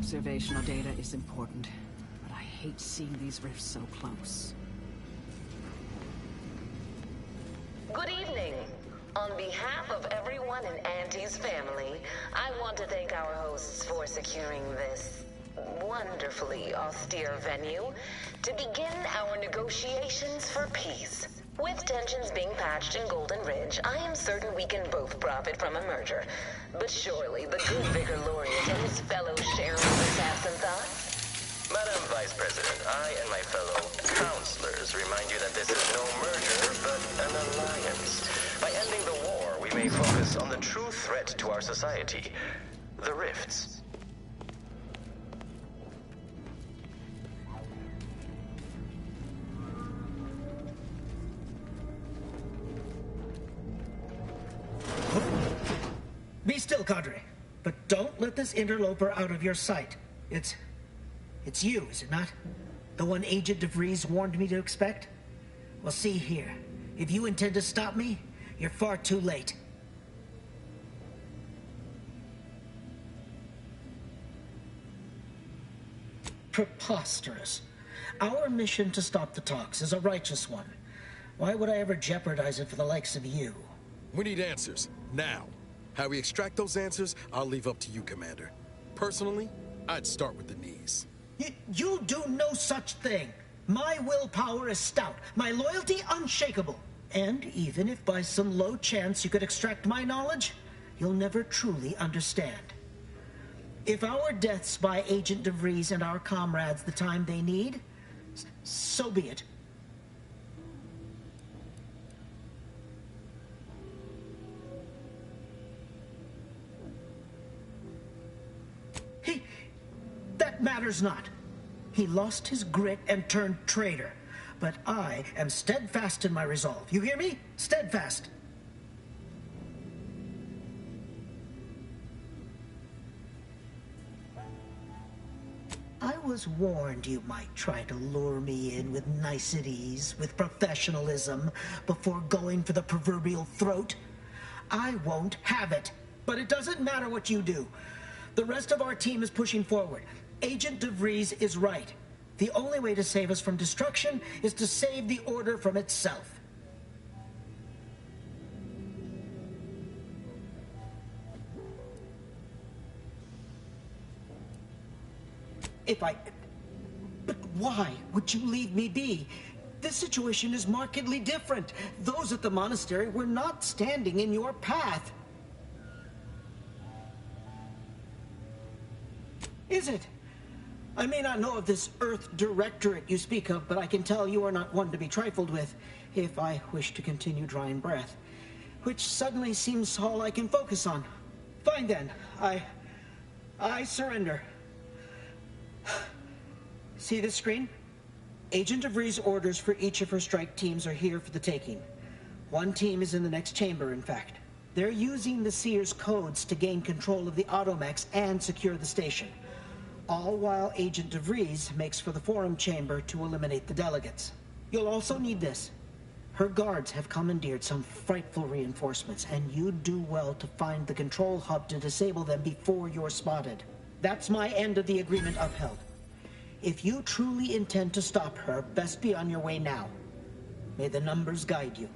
Observational data is important, but I hate seeing these rifts so close. Good evening. On behalf of everyone in Auntie's family, I want to thank our hosts for securing this wonderfully austere venue to begin our negotiations for peace. With tensions being patched in Golden Ridge, I am certain we can both profit from a merger. But surely the good Vicar Laureate and his fellow shareholders have some thoughts? Madam Vice President, I and my fellow counselors remind you that this is no merger, but an alliance. By ending the war, we may focus on the true threat to our society, the rifts. Be still, Cadre. But don't let this interloper out of your sight. It's you, is it not? The one Agent DeVries warned me to expect? Well, see here. If you intend to stop me, you're far too late. Preposterous. Our mission to stop the talks is a righteous one. Why would I ever jeopardize it for the likes of you? We need answers, now. How we extract those answers, I'll leave up to you, Commander. Personally, I'd start with the knees. You do no such thing. My willpower is stout, my loyalty unshakable. And even if by some low chance you could extract my knowledge, you'll never truly understand. If our deaths buy Agent DeVries and our comrades the time they need, so be it. That matters not. He lost his grit and turned traitor. But I am steadfast in my resolve. You hear me? Steadfast. I was warned you might try to lure me in with niceties, with professionalism, before going for the proverbial throat. I won't have it. But it doesn't matter what you do. The rest of our team is pushing forward. Agent DeVries is right. The only way to save us from destruction is to save the Order from itself. But why would you leave me be? This situation is markedly different. Those at the monastery were not standing in your path. Is it? I may not know of this Earth Directorate you speak of, but I can tell you are not one to be trifled with, if I wish to continue drawing breath. Which suddenly seems all I can focus on. Fine then. I surrender. See this screen? Agent DeVries' orders for each of her strike teams are here for the taking. One team is in the next chamber, in fact. They're using the Seer's codes to gain control of the automechs and secure the station. All while Agent DeVries makes for the forum chamber to eliminate the delegates. You'll also need this. Her guards have commandeered some frightful reinforcements, and you'd do well to find the control hub to disable them before you're spotted. That's my end of the agreement upheld. If you truly intend to stop her, best be on your way now. May the numbers guide you.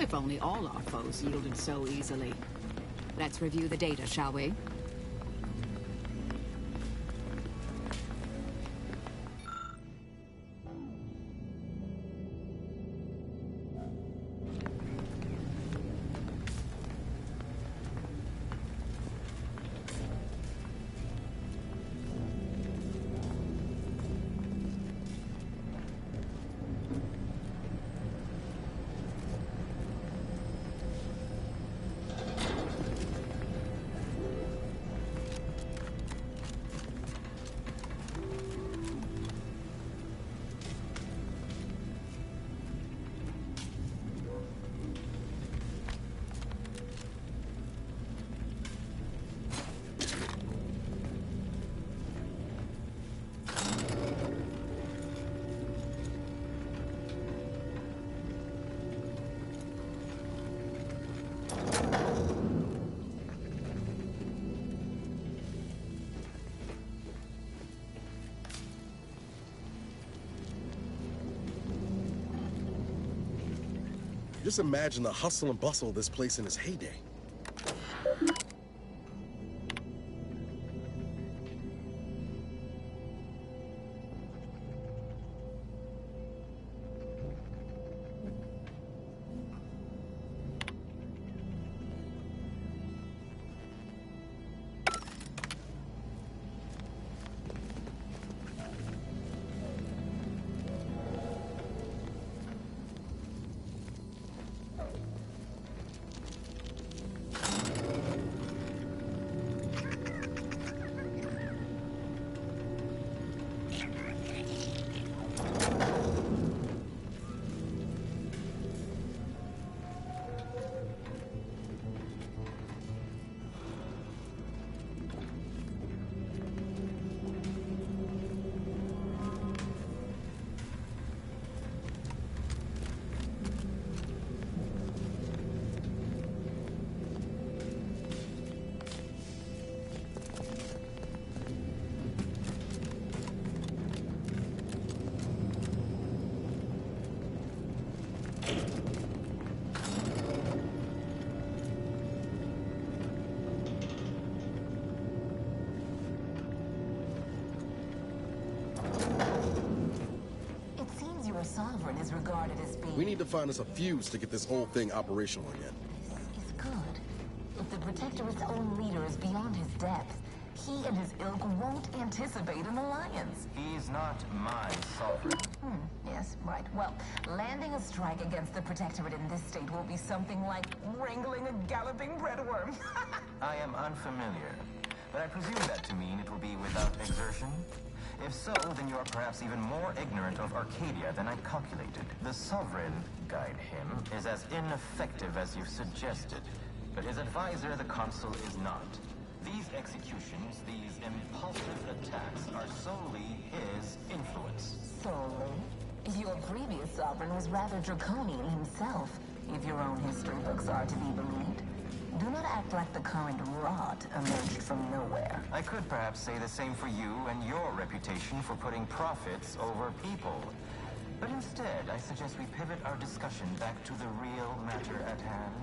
If only all our foes yielded so easily. Let's review the data, shall we? Just imagine the hustle and bustle of this place in its heyday. Sovereign is regarded as being... We need to find us a fuse to get this whole thing operational again. This is good. If the Protectorate's own leader is beyond his depth, he and his ilk won't anticipate an alliance. He's not my sovereign. Yes, right. Well, landing a strike against the Protectorate in this state will be something like wrangling a galloping breadworm. I am unfamiliar, but I presume that to mean it will be without exertion. If so, then you are perhaps even more ignorant of Arcadia than I calculated. The Sovereign, guide him, is as ineffective as you've suggested. But his advisor, the Consul, is not. These executions, these impulsive attacks, are solely his influence. Solely? Your previous Sovereign was rather draconian himself, if your own history books are to be believed. Do not act like the current rot emerged from nowhere. I could perhaps say the same for you and your reputation for putting profits over people. But instead, I suggest we pivot our discussion back to the real matter at hand.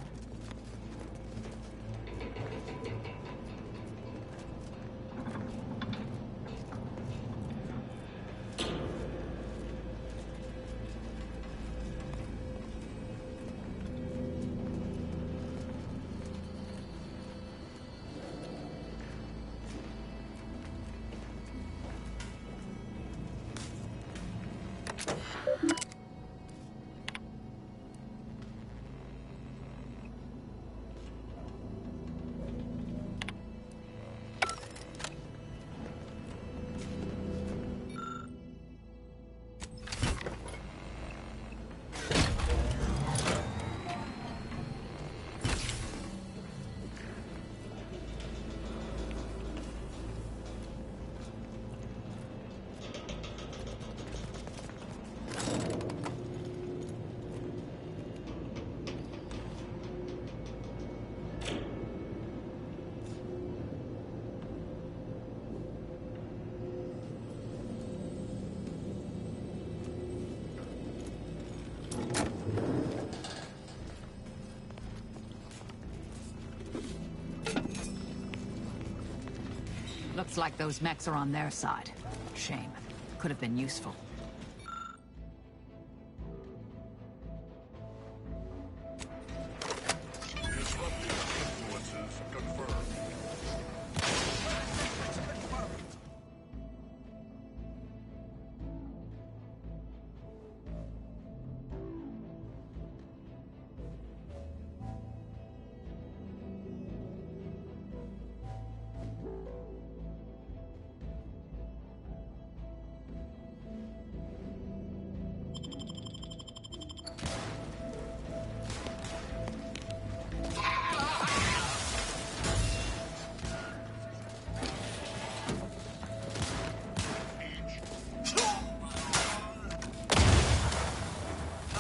Looks like those mechs are on their side. Shame. Could have been useful.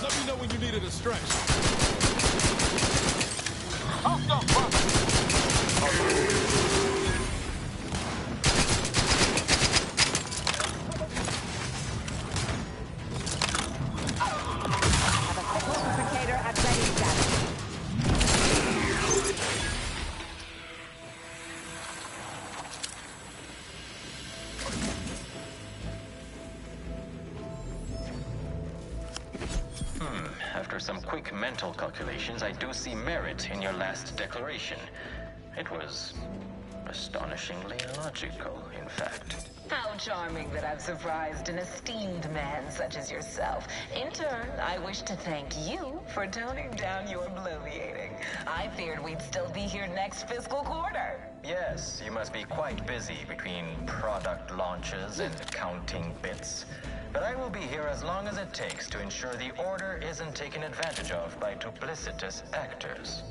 Let me know when you needed a stretch. Replicator at ready. quick mental calculations, I do see merit in your last declaration. It was astonishingly logical, in fact. How charming that I've surprised an esteemed man such as yourself. In turn, I wish to thank you for toning down your bloviating. I feared we'd still be here next fiscal quarter. Yes, you must be quite busy between product launches and counting bits. But I will be here as long as it takes to ensure the Order isn't taken advantage of by duplicitous actors.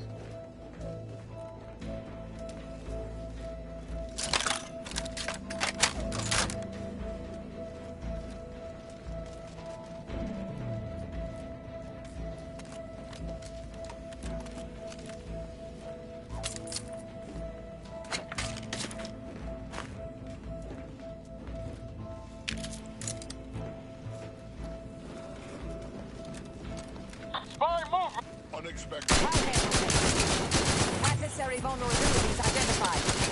Unexpected. Adversary vulnerabilities identified.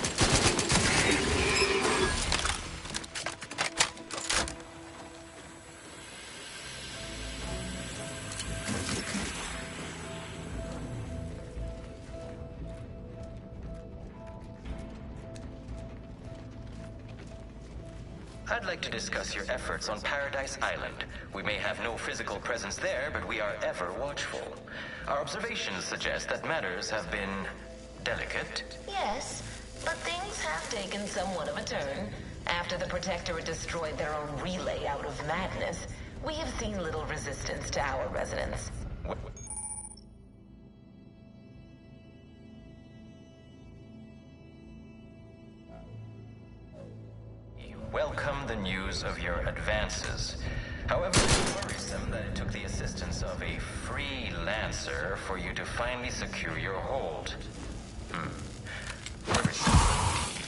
I'd like to discuss your efforts on Paradise Island. We may have no physical presence there, but we are ever watchful. Our observations suggest that matters have been delicate. Yes, but things have taken somewhat of a turn. After the Protectorate destroyed their own relay out of madness, we have seen little resistance to our residents. Welcome the news of your advances. However, it's worrisome that it took the assistance of a freelancer for you to finally secure your hold. Worrisome indeed.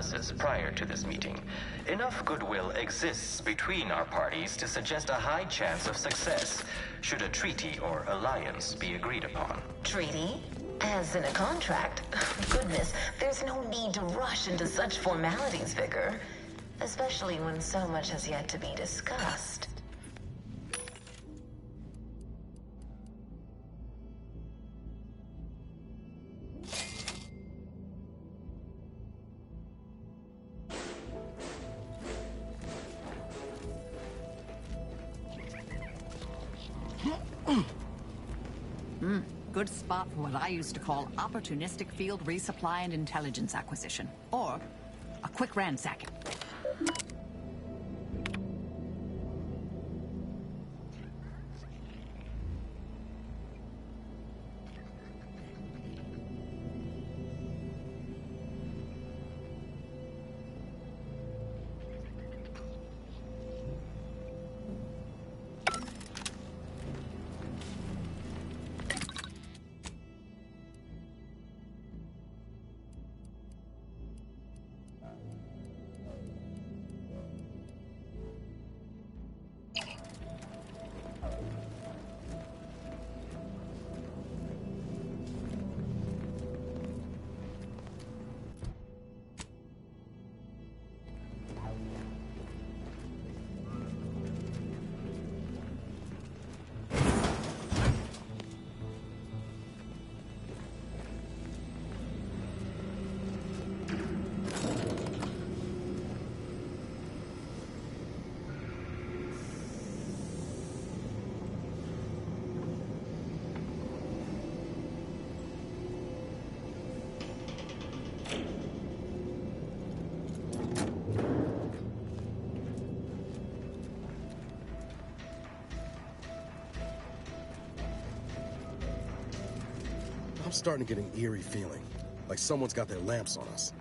Analysis prior to this meeting, enough goodwill exists between our parties to suggest a high chance of success should a treaty or alliance be agreed upon. Treaty? As in a contract? Goodness, there's no need to rush into such formalities, Vicar. Especially when so much has yet to be discussed. Good spot for what I used to call opportunistic field resupply and intelligence acquisition. Or a quick ransacking. I'm starting to get an eerie feeling, like someone's got their lamps on us.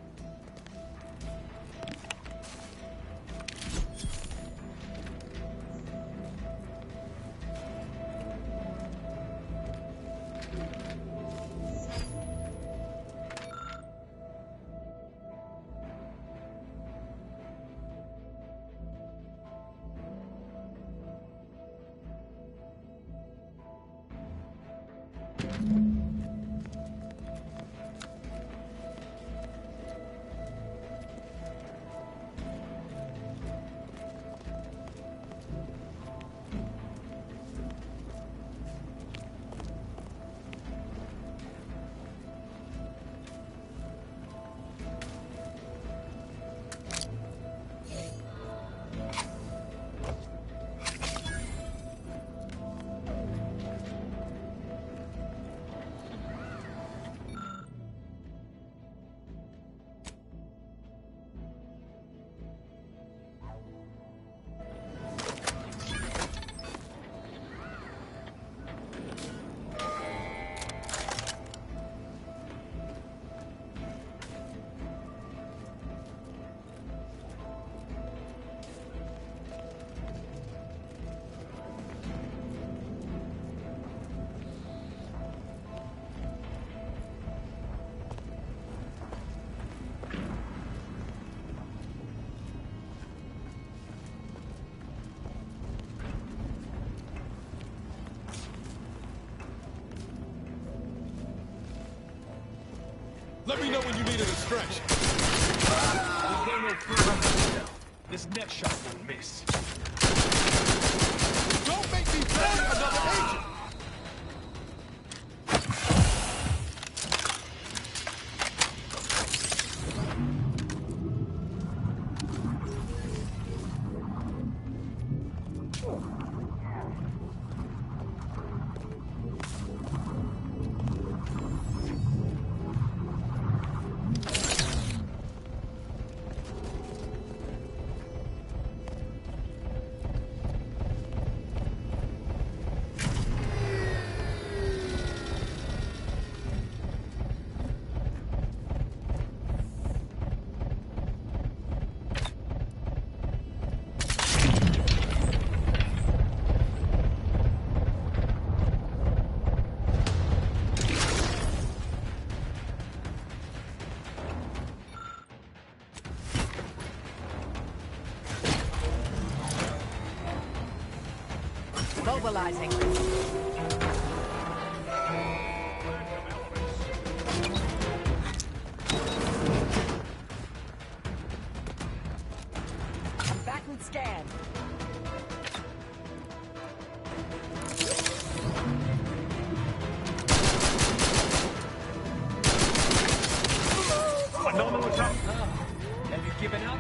Let me know when you need a distraction. We'll go no further now. This next shot won't miss. Don't make me bury another agent! Mobilizing. Combatant scan. Another attack. Have you given up?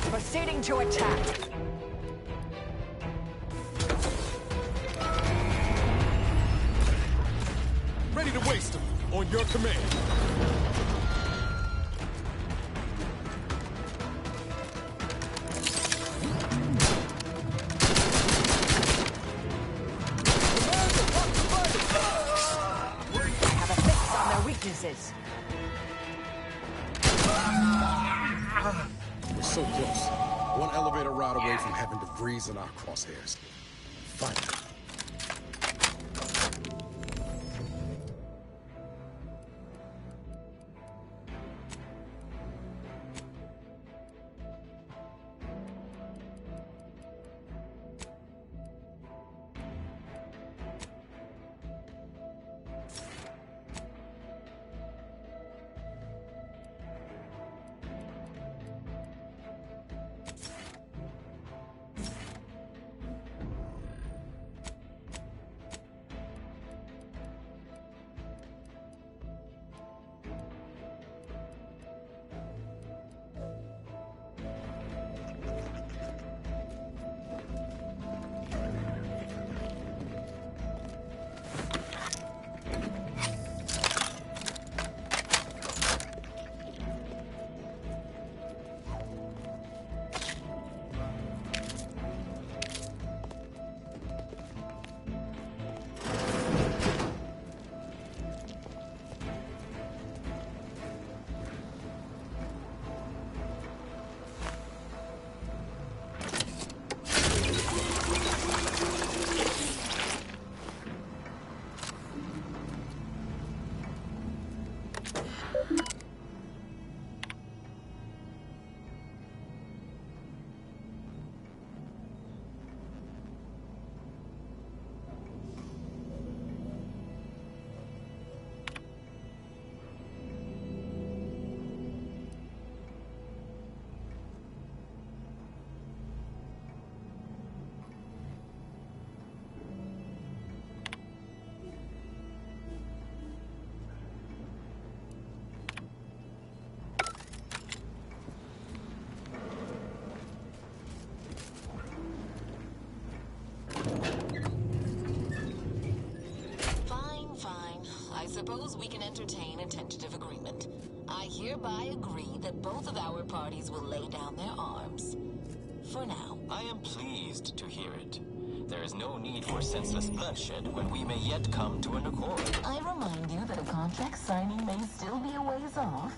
Proceeding to attack. Ready to waste them. On your command. Have a fix on their weaknesses. We're so close. One elevator ride away from having debris in our crosshairs. Finally. Fine. I suppose we can entertain a tentative agreement. I hereby agree that both of our parties will lay down their arms. For now. I am pleased to hear it. There is no need for senseless bloodshed when we may yet come to an accord. I remind you that a contract signing may still be a ways off,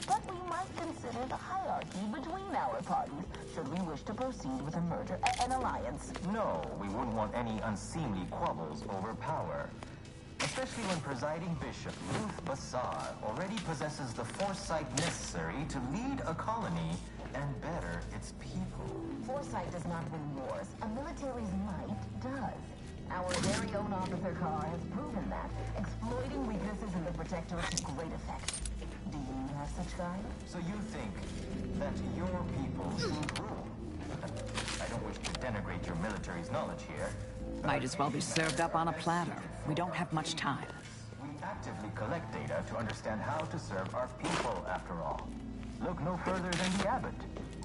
but we might consider the hierarchy between our parties should we wish to proceed with a merger, an alliance. No, we wouldn't want any unseemly quabbles over power. Especially when presiding bishop Ruth Bassar already possesses the foresight necessary to lead a colony and better its people. Foresight does not win wars. A military's might does. Our very own Officer Carr has proven that, exploiting weaknesses in the Protectorate to great effect. Do you have such guide? So you think that your people should rule? I don't wish to denigrate your military's knowledge here. Might as well be served up on a platter. We don't have much time. We actively collect data to understand how to serve our people, after all. Look no further than the abbot,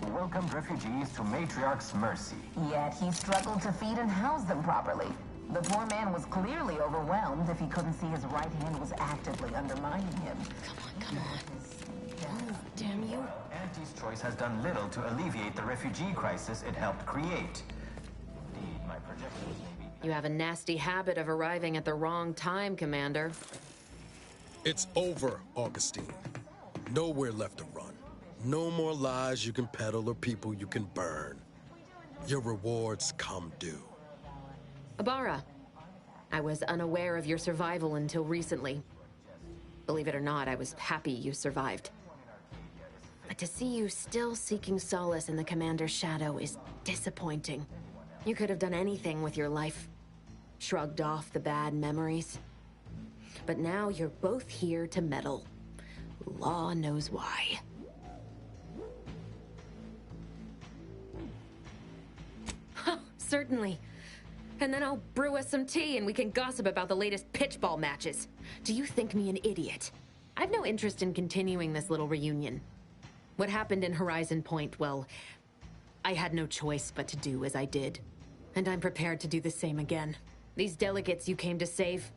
who welcomed refugees to Matriarch's mercy. Yet he struggled to feed and house them properly. The poor man was clearly overwhelmed if he couldn't see his right hand was actively undermining him. Come on. Move, damn you. Auntie's choice has done little to alleviate the refugee crisis it helped create. Indeed, my projections may be... You have a nasty habit of arriving at the wrong time, Commander. It's over, Augustine. Nowhere left to run. No more lies you can peddle or people you can burn. Your rewards come due. Abara, I was unaware of your survival until recently. Believe it or not, I was happy you survived. But to see you still seeking solace in the Commander's shadow is disappointing. You could have done anything with your life. Shrugged off the bad memories. But now you're both here to meddle. Law knows why. Certainly. And then I'll brew us some tea and we can gossip about the latest pitchball matches. Do you think me an idiot? I've no interest in continuing this little reunion. What happened in Horizon Point, well, I had no choice but to do as I did. And I'm prepared to do the same again. These delegates you came to save,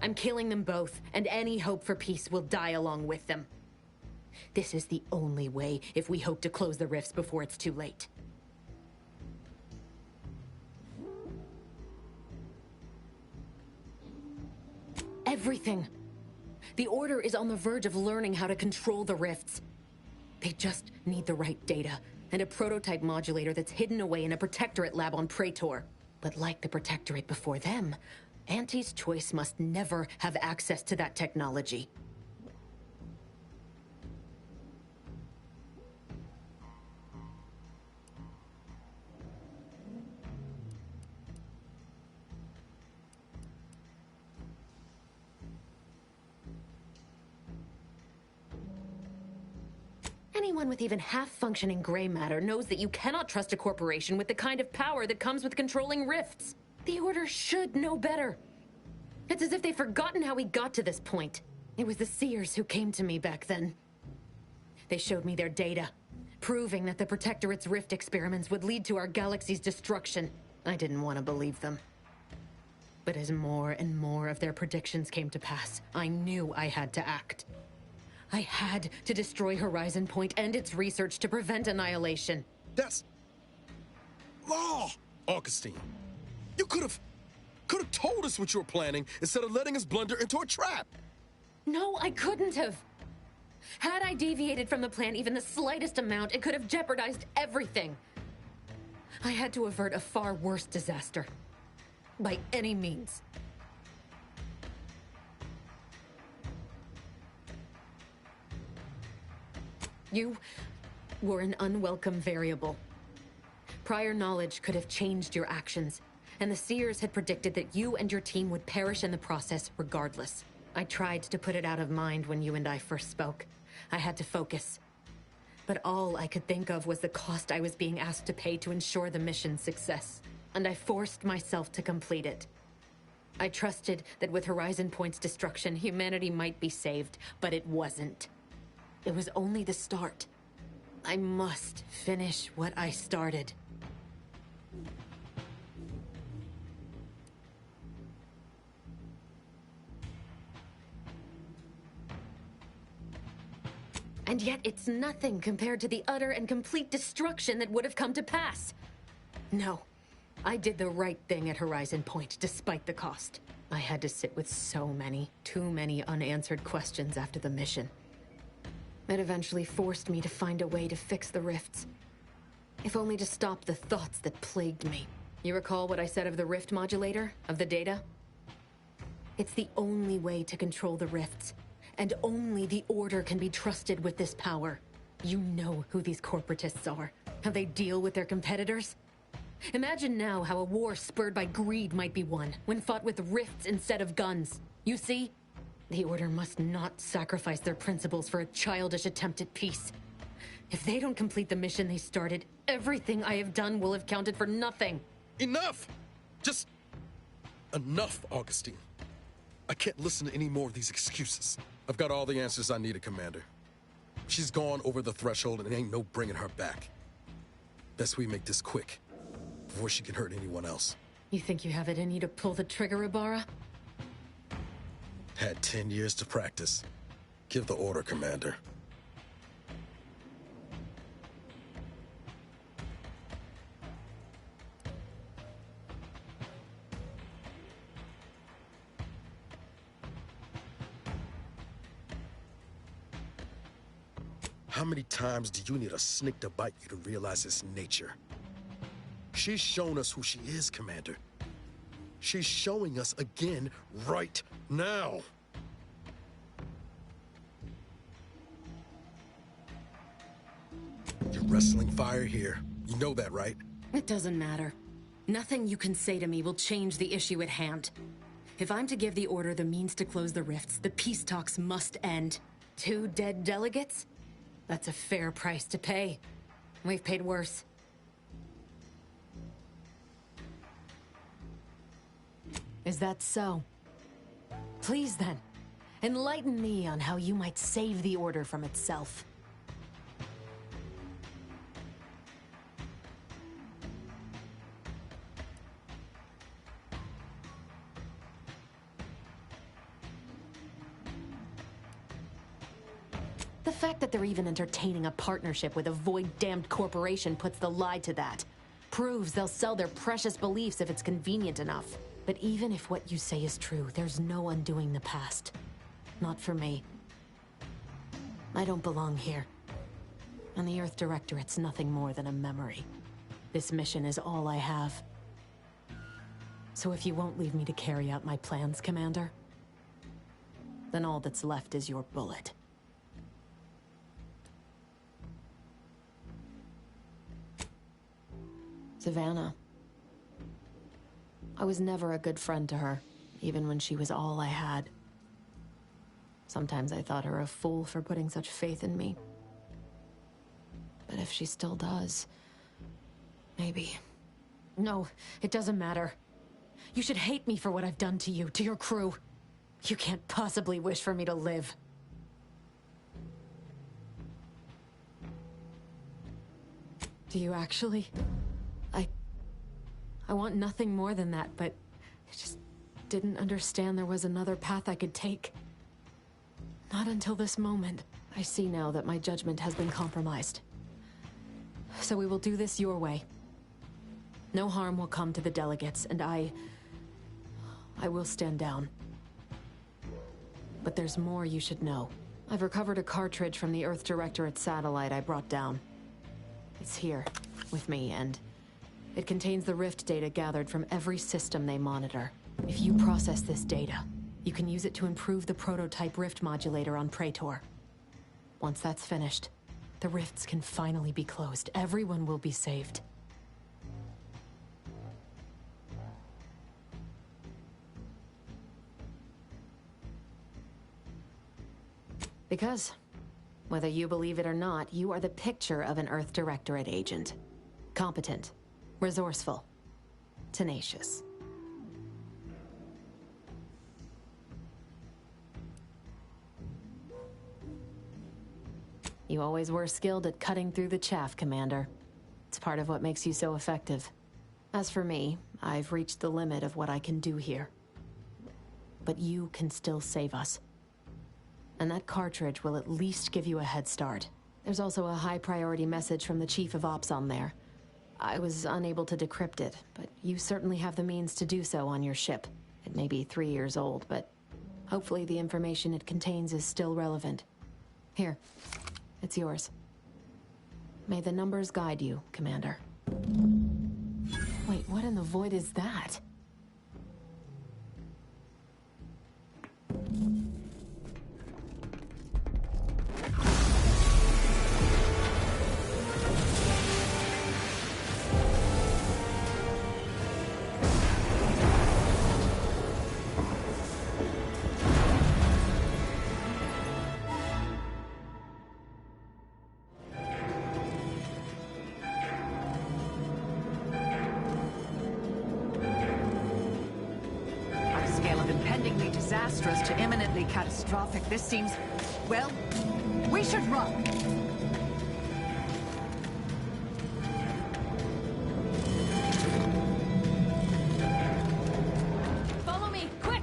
I'm killing them both, and any hope for peace will die along with them. This is the only way if we hope to close the rifts before it's too late. Everything. The Order is on the verge of learning how to control the rifts. They just need the right data, and a prototype modulator that's hidden away in a Protectorate lab on Praetor. But like the Protectorate before them, Auntie's Choice must never have access to that technology. Anyone with even half-functioning gray matter knows that you cannot trust a corporation with the kind of power that comes with controlling rifts. The Order should know better. It's as if they've forgotten how we got to this point. It was the Seers who came to me back then. They showed me their data, proving that the Protectorate's rift experiments would lead to our galaxy's destruction. I didn't want to believe them. But as more and more of their predictions came to pass, I knew I had to act. I had to destroy Horizon Point and its research to prevent annihilation. That's... law, Augustine. You could have told us what you were planning instead of letting us blunder into a trap. No, I couldn't have. Had I deviated from the plan even the slightest amount, it could have jeopardized everything. I had to avert a far worse disaster. By any means. You were an unwelcome variable. Prior knowledge could have changed your actions, and the Seers had predicted that you and your team would perish in the process regardless. I tried to put it out of mind when you and I first spoke. I had to focus. But all I could think of was the cost I was being asked to pay to ensure the mission's success, and I forced myself to complete it. I trusted that with Horizon Point's destruction, humanity might be saved, but it wasn't. It was only the start. I must finish what I started. And yet it's nothing compared to the utter and complete destruction that would have come to pass. No, I did the right thing at Horizon Point, despite the cost. I had to sit with too many unanswered questions after the mission. It eventually forced me to find a way to fix the rifts. If only to stop the thoughts that plagued me. You recall what I said of the rift modulator, of the data? It's the only way to control the rifts, and only the Order can be trusted with this power. You know who these corporatists are, how they deal with their competitors. Imagine now how a war spurred by greed might be won, when fought with rifts instead of guns. You see? The Order must not sacrifice their principles for a childish attempt at peace. If they don't complete the mission they started, everything I have done will have counted for nothing. Enough! Just enough, Augustine. I can't listen to any more of these excuses. I've got all the answers I needed, Commander. She's gone over the threshold and ain't no bringing her back. Best we make this quick, before she can hurt anyone else. You think you have it in you to pull the trigger, Ibarra? Had 10 years to practice. Give the order, Commander. How many times do you need a snake to bite you to realize its nature? She's shown us who she is, Commander. She's showing us again right now. You're wrestling fire here. You know that, right? It doesn't matter. Nothing you can say to me will change the issue at hand. If I'm to give the Order the means to close the rifts, the peace talks must end. 2 dead delegates? That's a fair price to pay. We've paid worse. Is that so? Please then, enlighten me on how you might save the Order from itself. The fact that they're even entertaining a partnership with a void-damned corporation puts the lie to that. Proves they'll sell their precious beliefs if it's convenient enough. But even if what you say is true, there's no undoing the past. Not for me. I don't belong here. And the Earth Directorate's nothing more than a memory. This mission is all I have. So if you won't leave me to carry out my plans, Commander, then all that's left is your bullet. Savannah. I was never a good friend to her, even when she was all I had. Sometimes I thought her a fool for putting such faith in me. But if she still does, maybe. No, it doesn't matter. You should hate me for what I've done to you, to your crew. You can't possibly wish for me to live. Do you actually? I want nothing more than that, but I just didn't understand there was another path I could take. Not until this moment. I see now that my judgment has been compromised. So we will do this your way. No harm will come to the delegates, and I will stand down. But there's more you should know. I've recovered a cartridge from the Earth Directorate satellite I brought down. It's here, with me, and it contains the rift data gathered from every system they monitor. If you process this data, you can use it to improve the prototype rift modulator on Praetor. Once that's finished, the rifts can finally be closed. Everyone will be saved. Because, whether you believe it or not, you are the picture of an Earth Directorate agent. Competent, resourceful, tenacious. You always were skilled at cutting through the chaff, Commander. It's part of what makes you so effective. As for me, I've reached the limit of what I can do here. But you can still save us. and that cartridge will at least give you a head start. There's also a high-priority message from the Chief of Ops on there. I was unable to decrypt it, but you certainly have the means to do so on your ship. It may be 3 years old, but hopefully the information it contains is still relevant. Here, it's yours. May the numbers guide you, Commander. Wait, what in the void is that? Disastrous to imminently catastrophic. This seems... well, we should run. Follow me, quick!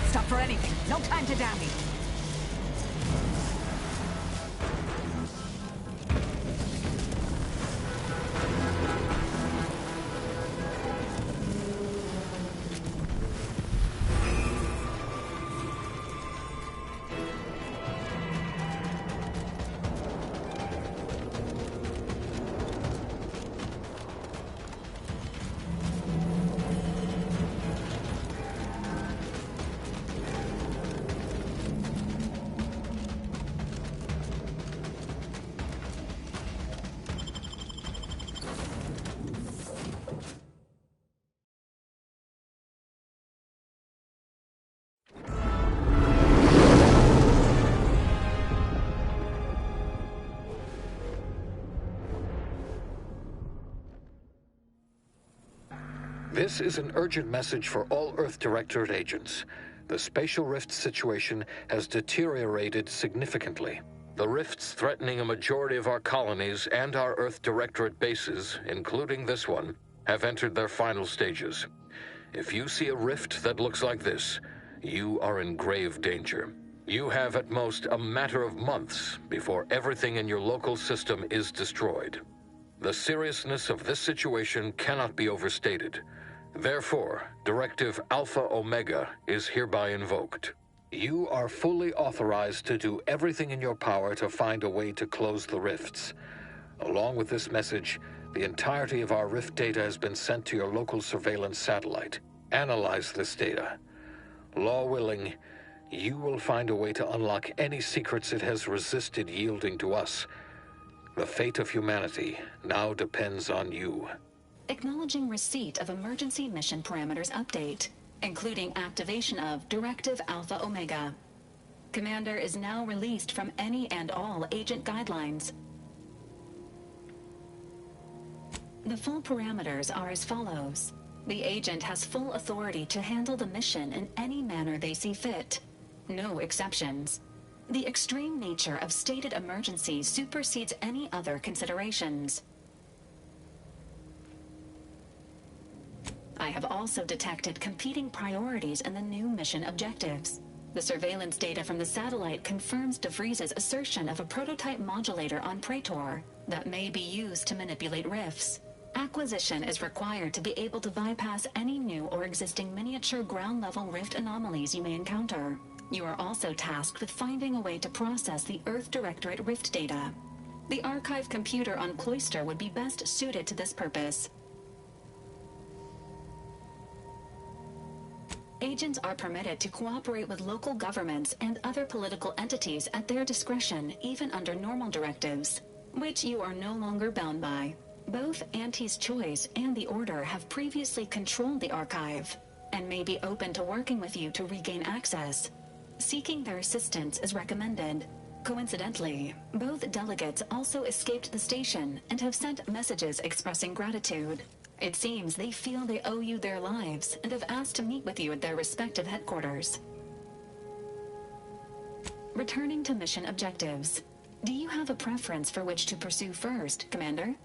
Stop for anything. No time to dally. This is an urgent message for all Earth Directorate agents. The spatial rift situation has deteriorated significantly. The rifts threatening a majority of our colonies and our Earth Directorate bases, including this one, have entered their final stages. If you see a rift that looks like this, you are in grave danger. You have at most a matter of months before everything in your local system is destroyed. The seriousness of this situation cannot be overstated. Therefore, Directive Alpha Omega is hereby invoked. You are fully authorized to do everything in your power to find a way to close the rifts. Along with this message, the entirety of our rift data has been sent to your local surveillance satellite. Analyze this data. Law willing, you will find a way to unlock any secrets it has resisted yielding to us. The fate of humanity now depends on you. Acknowledging receipt of emergency mission parameters update, including activation of Directive Alpha Omega. Commander is now released from any and all agent guidelines. The full parameters are as follows. The agent has full authority to handle the mission in any manner they see fit. No exceptions. The extreme nature of stated emergency supersedes any other considerations. I have also detected competing priorities in the new mission objectives. The surveillance data from the satellite confirms DeVries's assertion of a prototype modulator on Praetor that may be used to manipulate rifts. Acquisition is required to be able to bypass any new or existing miniature ground-level rift anomalies you may encounter. You are also tasked with finding a way to process the Earth Directorate rift data. The archive computer on Cloister would be best suited to this purpose. Agents are permitted to cooperate with local governments and other political entities at their discretion, even under normal directives, which you are no longer bound by. Both Auntie's Choice and the Order have previously controlled the archive, and may be open to working with you to regain access. Seeking their assistance is recommended. Coincidentally, both delegates also escaped the station and have sent messages expressing gratitude. It seems they feel they owe you their lives and have asked to meet with you at their respective headquarters. Returning to mission objectives. Do you have a preference for which to pursue first, Commander?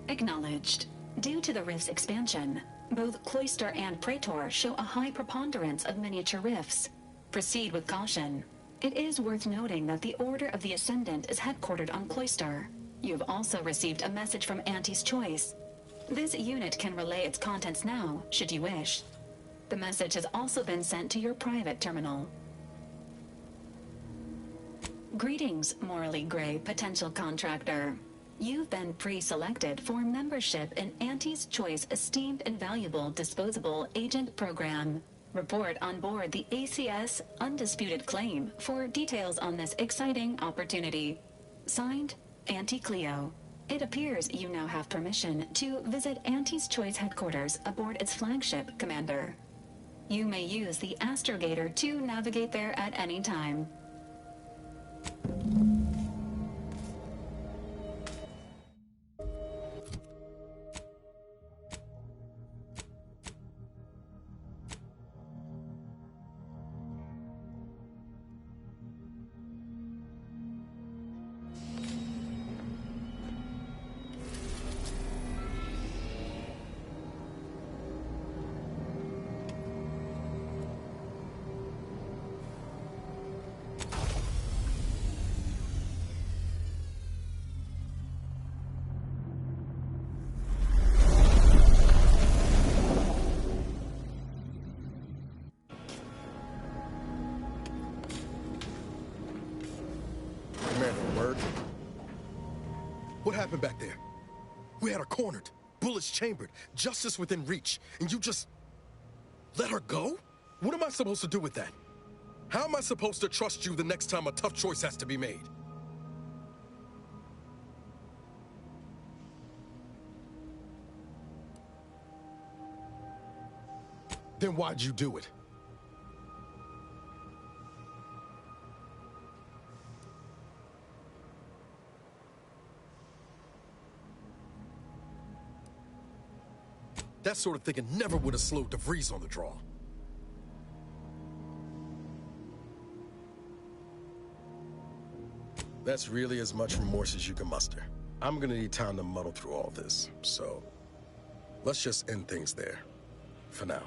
Acknowledged. Due to the rift's expansion, both Cloister and Praetor show a high preponderance of miniature rifts. Proceed with caution. It is worth noting that the Order of the Ascendant is headquartered on Cloister. You have also received a message from Auntie's Choice. This unit can relay its contents now, should you wish. The message has also been sent to your private terminal. Greetings, morally gray potential contractor. You've been pre-selected for membership in Auntie's Choice Esteemed and Valuable Disposable Agent Program. Report on board the ACS Undisputed Claim for details on this exciting opportunity. Signed, Auntie Cleo. It appears you now have permission to visit Auntie's Choice headquarters aboard its flagship, Commander. You may use the Astrogator to navigate there at any time. What happened back there? We had her cornered, bullets chambered, justice within reach, and you just let her go? What am I supposed to do with that? How am I supposed to trust you the next time a tough choice has to be made? Then why'd you do it? That sort of thinking never would have slowed DeVries on the draw. That's really as much remorse as you can muster. I'm gonna need time to muddle through all this, so let's just end things there, for now.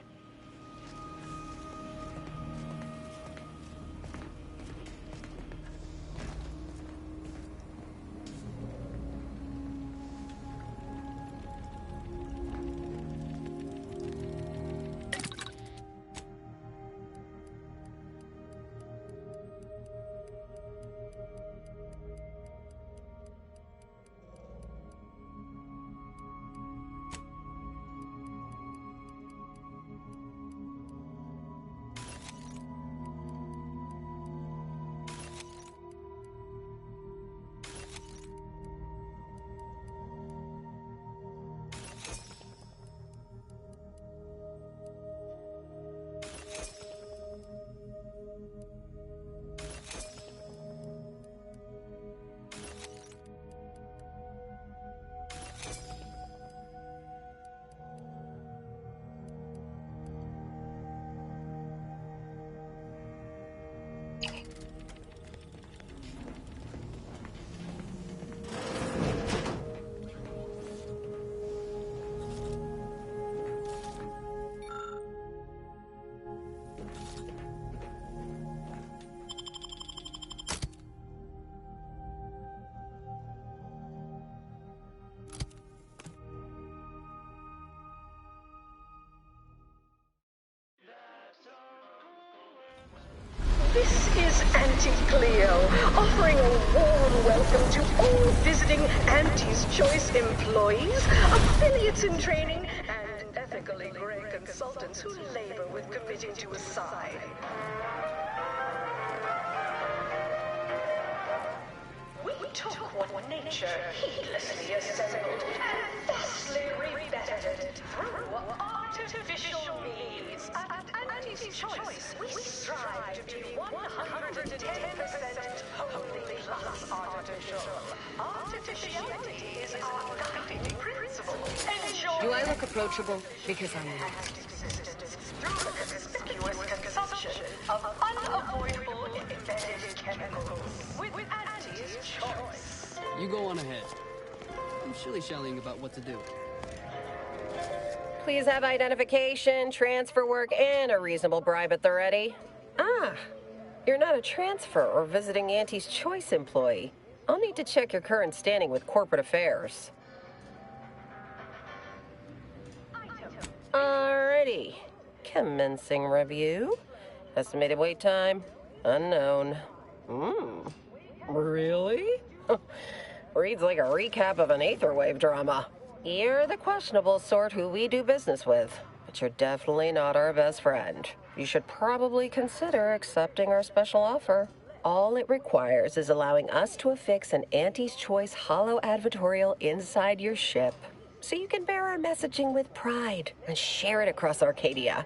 Auntie Cleo, offering a warm welcome to all visiting Auntie's Choice employees, affiliates in training, and ethically gray consultants who labor with committing to a side. We took what nature heedlessly assembled and thusly rebettered through artificial means. At Auntie's Choice, we strive to be 110% wholly plus artificial. Artificiality is our guiding principle. Enjoy. Do I look approachable? Because I'm not. Through the conspicuous consumption of unavoidable embedded chemicals. With Auntie's Choice. You go on ahead. I'm shilly-shallying about what to do. Please have identification, transfer work, and a reasonable bribe at the ready. Ah, you're not a transfer or visiting Auntie's Choice employee. I'll need to check your current standing with corporate affairs. Alrighty. Commencing review. Estimated wait time, unknown. Really? Reads like a recap of an Aetherwave drama. You're the questionable sort who we do business with, but you're definitely not our best friend. You should probably consider accepting our special offer. All it requires is allowing us to affix an Auntie's Choice holo advertorial inside your ship, so you can bear our messaging with pride and share it across Arcadia.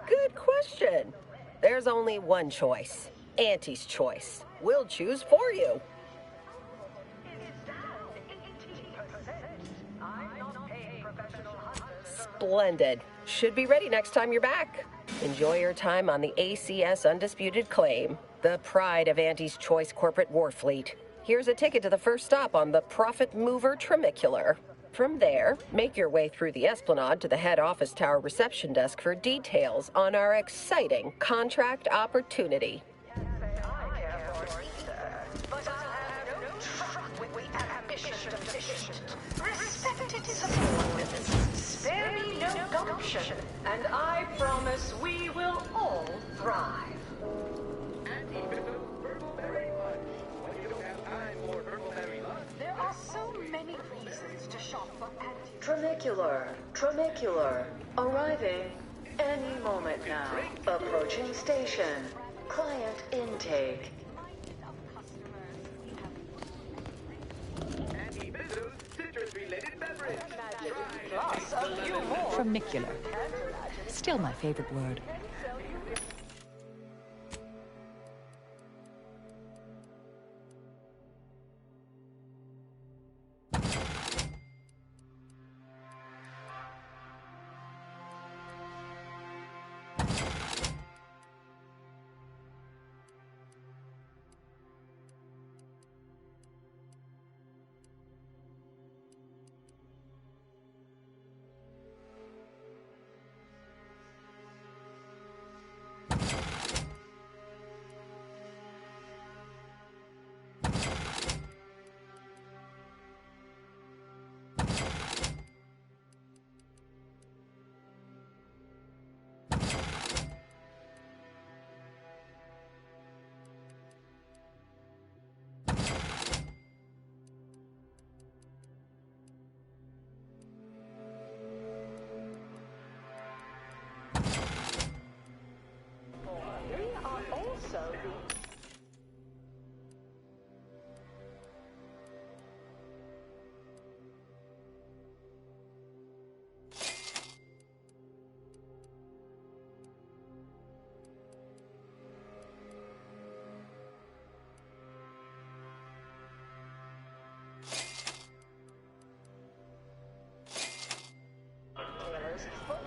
Good question. There's only one choice. Auntie's Choice. We'll choose for you. Splendid. Should be ready next time you're back. Enjoy your time on the ACS Undisputed Claim, the pride of Auntie's Choice corporate war fleet. Here's a ticket to the first stop on the Profit Mover Trimicular. From there, make your way through the Esplanade to the head office tower reception desk for details on our exciting contract opportunity. Spare me no gumption, and I promise we will all thrive. There are so many reasons to shop for Trimicular, arriving any moment now. Approaching station, client intake. Trimicular. Still my favorite word.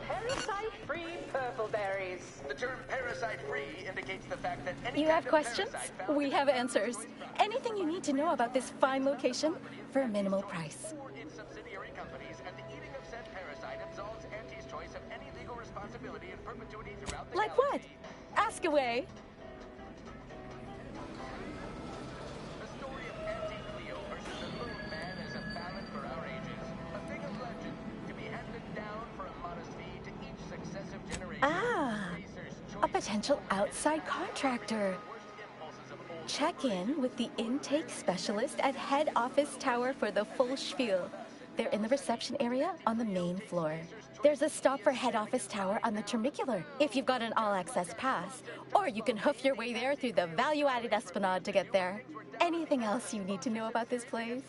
Parasite-free purple berries. The term parasite-free indicates the fact that any You have questions? We have answers. Anything you need to know about this fine location for a minimal price. its subsidiary companies, and the eating of said parasite absolves Auntie's Choice of any legal responsibility in perpetuity throughout the Like what? Ask away. The story of Auntie Cleo versus the Moon Man is a ballad for our ages. potential outside contractor. Check in with the intake specialist at head office tower for the full spiel. They're in the reception area on the main floor. There's a stop for head office tower on the Termicular if you've got an all-access pass, or you can hoof your way there through the value-added Esplanade to get there. Anything else you need to know about this place?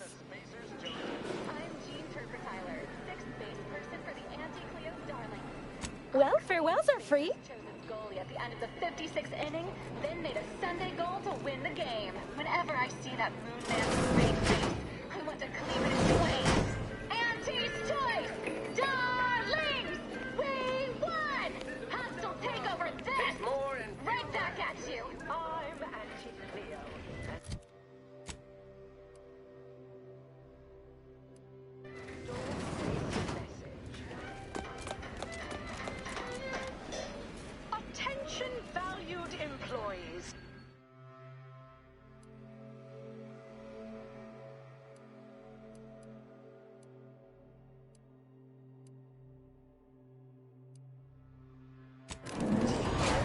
Well, farewells are free. Goalie at the end of the 56th inning, then made a Sunday goal to win the game. Whenever I see that Moon Man's great face, I want to clean it in flames. Auntie's choice! Darlings! We won! Hostile takeover this! More and right back at you! I'm Auntie Cleo. Attention valued employees.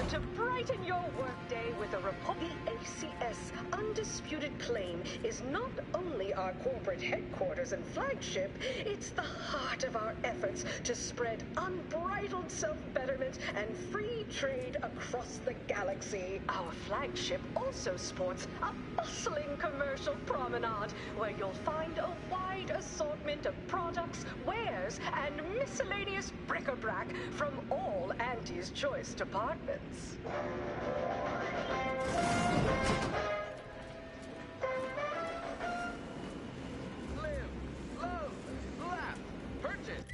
To brighten your workday with a report, the ACS Undisputed Claim is not only our corporate headquarters and flagship, it's the heart of our efforts to spread unbridled self-betterment and free trade across the galaxy. Our flagship also sports a bustling commercial promenade where you'll find a wide assortment of products, wares, and miscellaneous bric-a-brac from all Auntie's Choice departments. Live, love, laugh, purchase.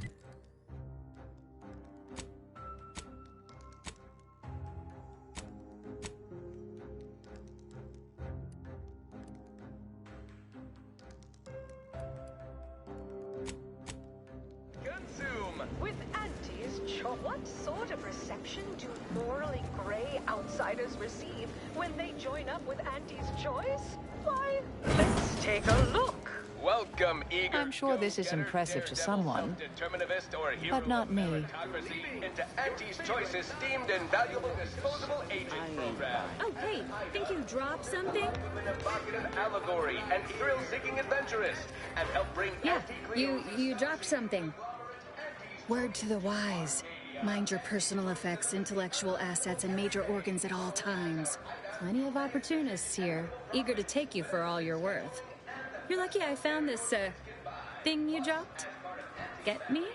Consume. With Auntie's Choice, what sort of reception do morally gray outsiders receive when they join up with Auntie's Choice? Why, let's take a look. Welcome, eager. I'm sure this is impressive to someone, but not me. Into Auntie's Choice esteemed and valuable disposable agent program. Oh, hey, think you dropped something? An evocative allegory and thrill-seeking adventurist, and help bring Yeah, you dropped something. Word to the wise. Mind your personal effects, intellectual assets, and major organs at all times. Plenty of opportunists here, eager to take you for all you're worth. You're lucky I found this, thing you dropped. Get me?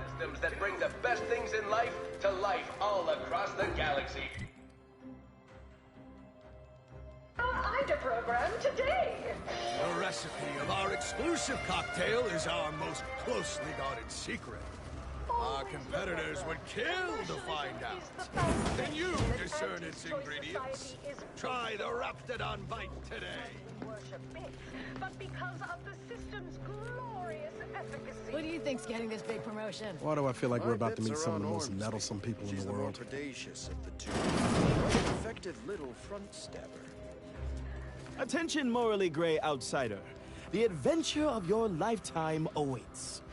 Systems that bring the best things in life to life all across the galaxy. Our IDA program today. The recipe of our exclusive cocktail is our most closely guarded secret. Our competitors would kill to find out. Can you discern its ingredients? Try the Raptidon Bite today. But because of the system's glorious efficacy. What do you think's getting this big promotion? Why do I feel like we're about to meet some of the most meddlesome people in the world? Predacious of the two. Effective little front stabber. Attention, morally gray outsider. The adventure of your lifetime awaits.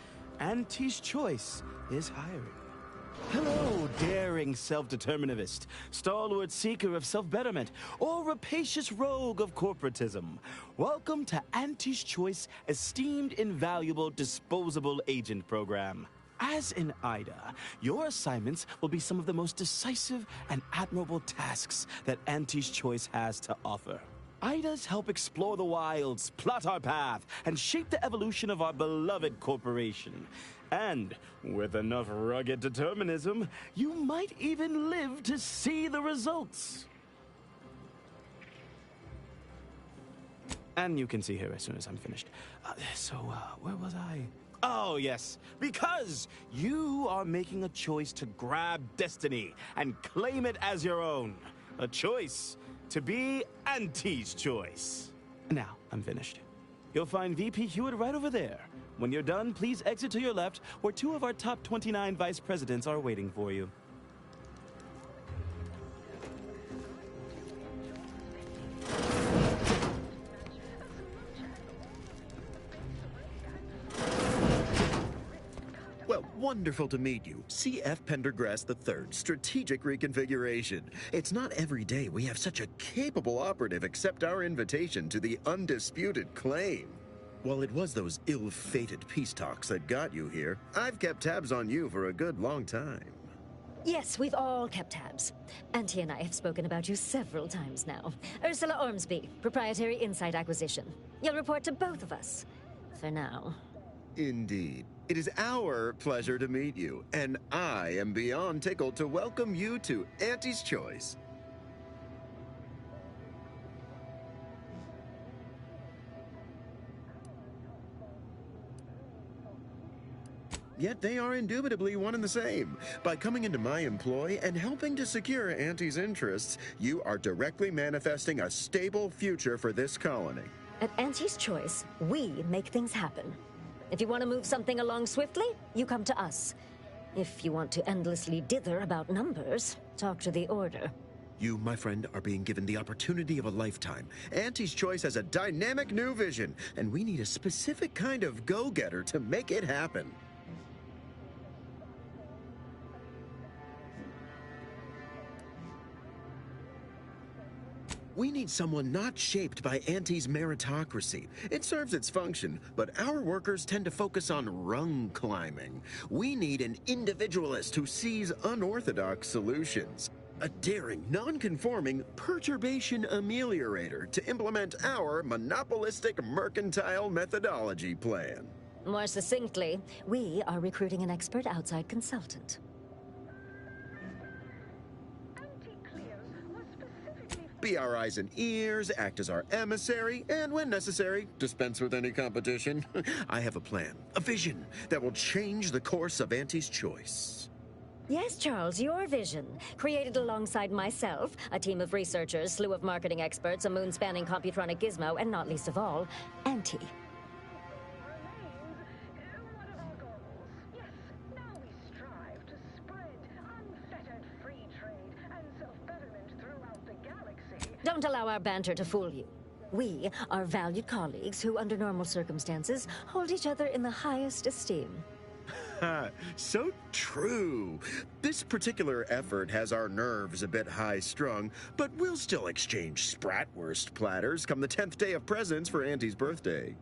Auntie's Choice is hiring. Hello, daring self-determinivist, stalwart seeker of self-betterment, or rapacious rogue of corporatism. Welcome to Auntie's Choice Esteemed Invaluable Disposable Agent Program. As in IDA, your assignments will be some of the most decisive and admirable tasks that Auntie's Choice has to offer. IDAs help explore the wilds, plot our path, and shape the evolution of our beloved corporation. And with enough rugged determinism, you might even live to see the results. And you can see her as soon as I'm finished. Where was I? Oh, yes. Because you are making a choice to grab destiny and claim it as your own. A choice to be Auntie's Choice. Now, I'm finished. You'll find VP Hewitt right over there. When you're done, please exit to your left, where 2 of our top 29 vice presidents are waiting for you. Well, wonderful to meet you. C.F. Pendergrass III, Strategic Reconfiguration. It's not every day we have such a capable operative accept our invitation to the undisputed claim. While it was those ill-fated peace talks that got you here, I've kept tabs on you for a good long time. Yes, we've all kept tabs. Auntie and I have spoken about you several times now. Ursula Ormsby, Proprietary Insight Acquisition. You'll report to both of us. For now. Indeed. It is our pleasure to meet you, and I am beyond tickled to welcome you to Auntie's Choice. Yet they are indubitably one and the same. By coming into my employ and helping to secure Auntie's interests, you are directly manifesting a stable future for this colony. At Auntie's Choice, we make things happen. If you want to move something along swiftly, you come to us. If you want to endlessly dither about numbers, talk to the Order. You, my friend, are being given the opportunity of a lifetime. Auntie's Choice has a dynamic new vision, and we need a specific kind of go-getter to make it happen. We need someone not shaped by Auntie's meritocracy. It serves its function, but our workers tend to focus on rung climbing. We need an individualist who sees unorthodox solutions. A daring, non-conforming perturbation ameliorator to implement our monopolistic mercantile methodology plan. More succinctly, we are recruiting an expert outside consultant. Be our eyes and ears, act as our emissary, and when necessary, dispense with any competition. I have a plan, a vision that will change the course of Auntie's Choice. Yes, Charles, your vision. Created alongside myself, a team of researchers, slew of marketing experts, a moon-spanning computronic gizmo, and not least of all, Auntie. Don't allow our banter to fool you. We are valued colleagues who, under normal circumstances, hold each other in the highest esteem. So true. This particular effort has our nerves a bit high-strung, but we'll still exchange Spratwurst platters come the 10th day of presents for Auntie's birthday.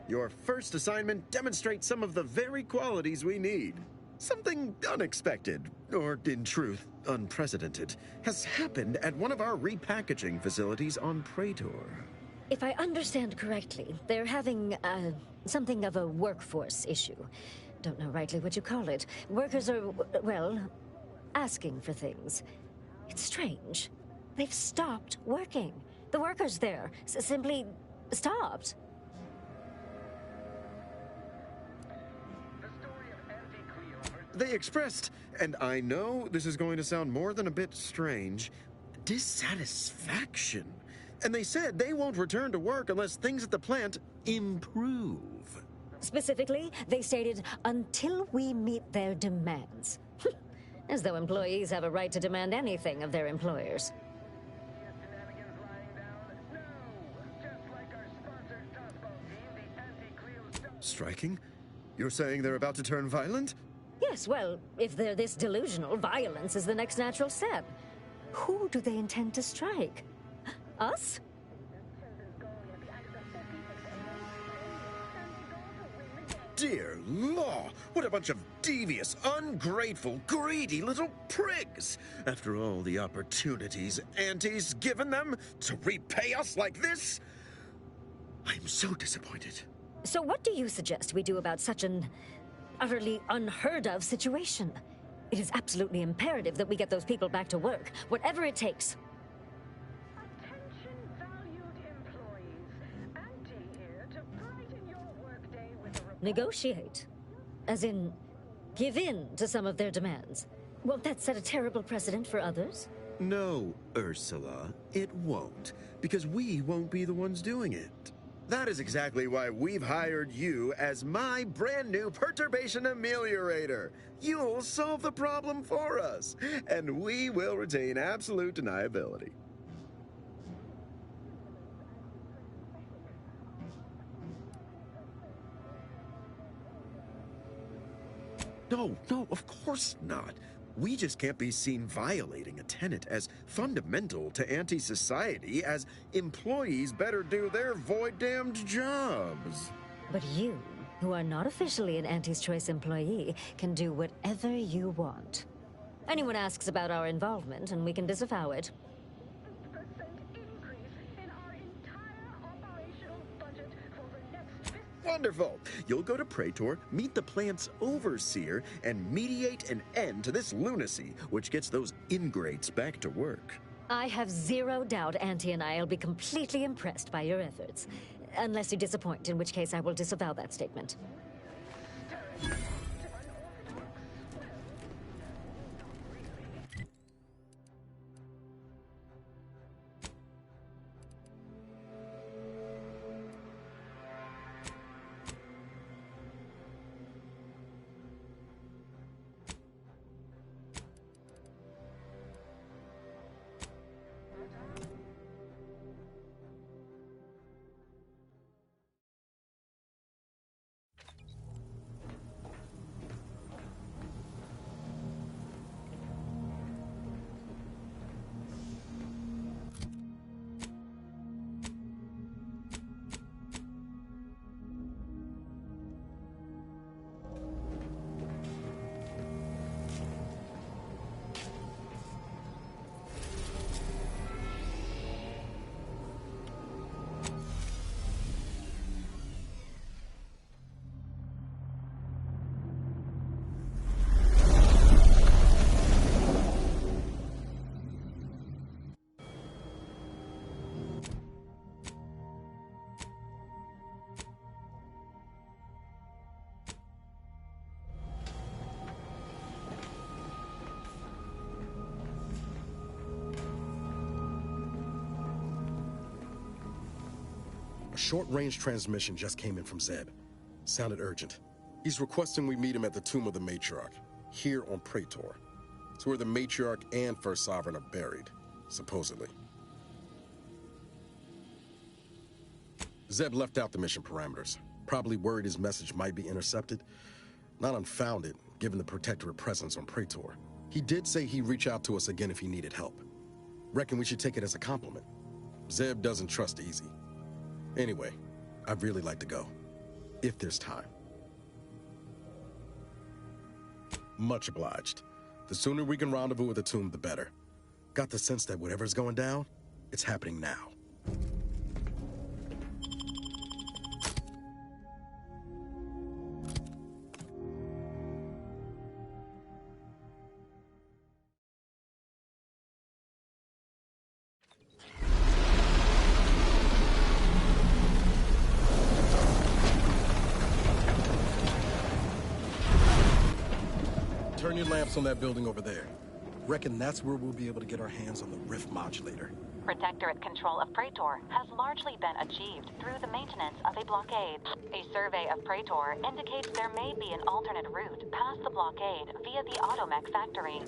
Your first assignment demonstrates some of the very qualities we need. Something unexpected, or in truth, unprecedented, has happened at one of our repackaging facilities on Praetor. If I understand correctly, they're having, something of a workforce issue. Don't know rightly what you call it. Workers are, well, asking for things. It's strange. They've stopped working. The workers there simply stopped. They expressed, and I know this is going to sound more than a bit strange, dissatisfaction. And they said they won't return to work unless things at the plant improve. Specifically, they stated, until we meet their demands. As though employees have a right to demand anything of their employers. Striking? You're saying they're about to turn violent? Yes, well, if they're this delusional, violence is the next natural step. Who do they intend to strike? Us? Dear law, what a bunch of devious, ungrateful, greedy little prigs! After all the opportunities Auntie's given them to repay us like this, I'm so disappointed. So what do you suggest we do about such an utterly unheard of situation? It is absolutely imperative that we get those people back to work, whatever it takes. Negotiate. As in, give in to some of their demands. Won't that set a terrible precedent for others? No, Ursula, it won't, because we won't be the ones doing it. That is exactly why we've hired you as my brand new perturbation ameliorator. You'll solve the problem for us, and we will retain absolute deniability. No, of course not. We just can't be seen violating a tenet as fundamental to anti-society as employees better do their void-damned jobs. But you, who are not officially an Auntie's Choice employee, can do whatever you want. Anyone asks about our involvement, and we can disavow it. Wonderful! You'll go to Praetor, meet the plant's overseer, and mediate an end to this lunacy, which gets those ingrates back to work. I have zero doubt Auntie and I will be completely impressed by your efforts. Unless you disappoint, in which case I will disavow that statement. A short-range transmission just came in from Zeb. Sounded urgent. He's requesting we meet him at the Tomb of the Matriarch, here on Praetor. It's where the Matriarch and First Sovereign are buried, supposedly. Zeb left out the mission parameters, probably worried his message might be intercepted. Not unfounded, given the Protectorate presence on Praetor. He did say he'd reach out to us again if he needed help. Reckon we should take it as a compliment. Zeb doesn't trust easy. Anyway, I'd really like to go, if there's time. Much obliged. The sooner we can rendezvous with the tomb, the better. Got the sense that whatever's going down, it's happening now. Turn your lamps on that building over there. Reckon that's where we'll be able to get our hands on the Rift modulator. Protectorate control of Praetor has largely been achieved through the maintenance of a blockade. A survey of Praetor indicates there may be an alternate route past the blockade via the Automech factory.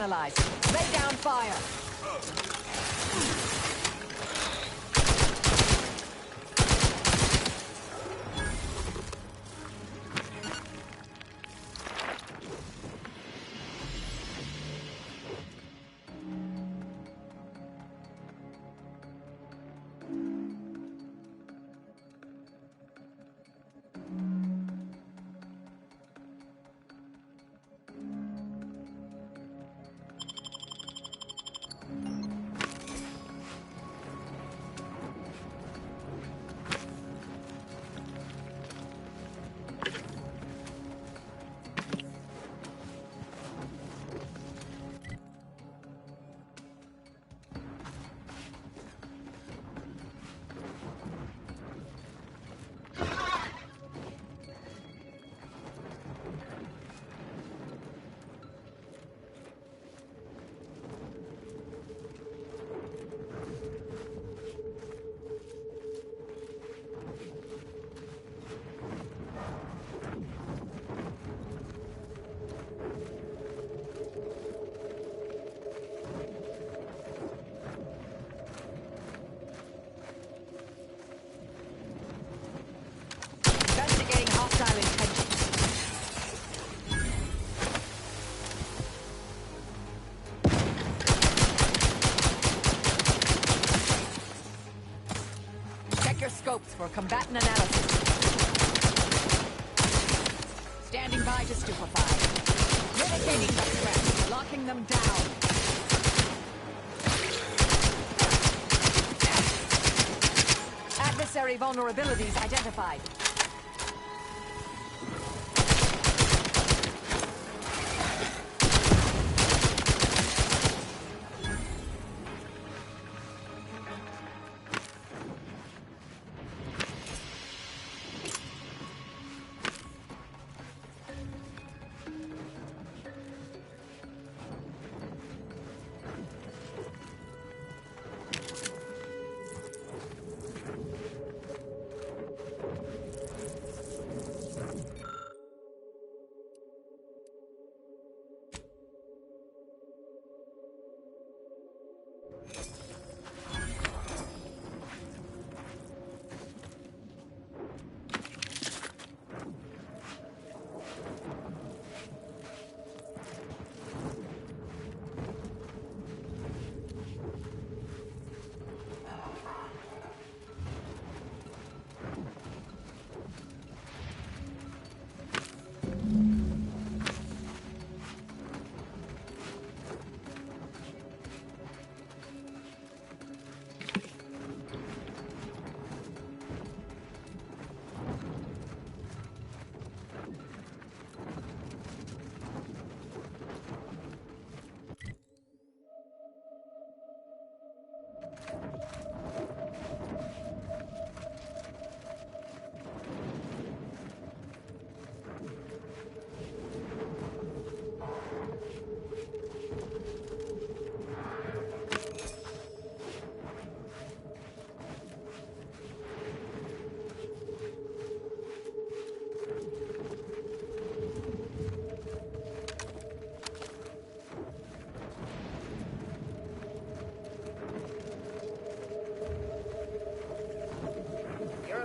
neutralized. Lay down fire. Scopes for combatant analysis. Standing by to stupefy. Mitigating the threat. Locking them down. Adversary vulnerabilities identified.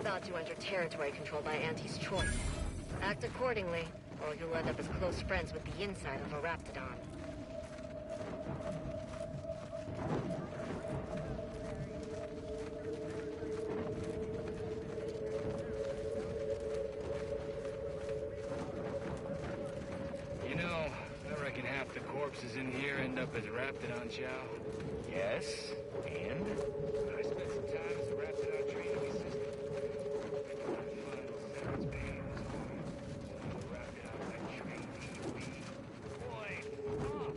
about to enter territory controlled by Auntie's choice. Act accordingly, or you'll end up as close friends with the inside of a Raptidon. You know, I reckon half the corpses in here end up as Raptidon chow. Yes, and? I spent some time as a Raptidon training assistant. Sounds pain. Raptidon that trained me. Boy, stop!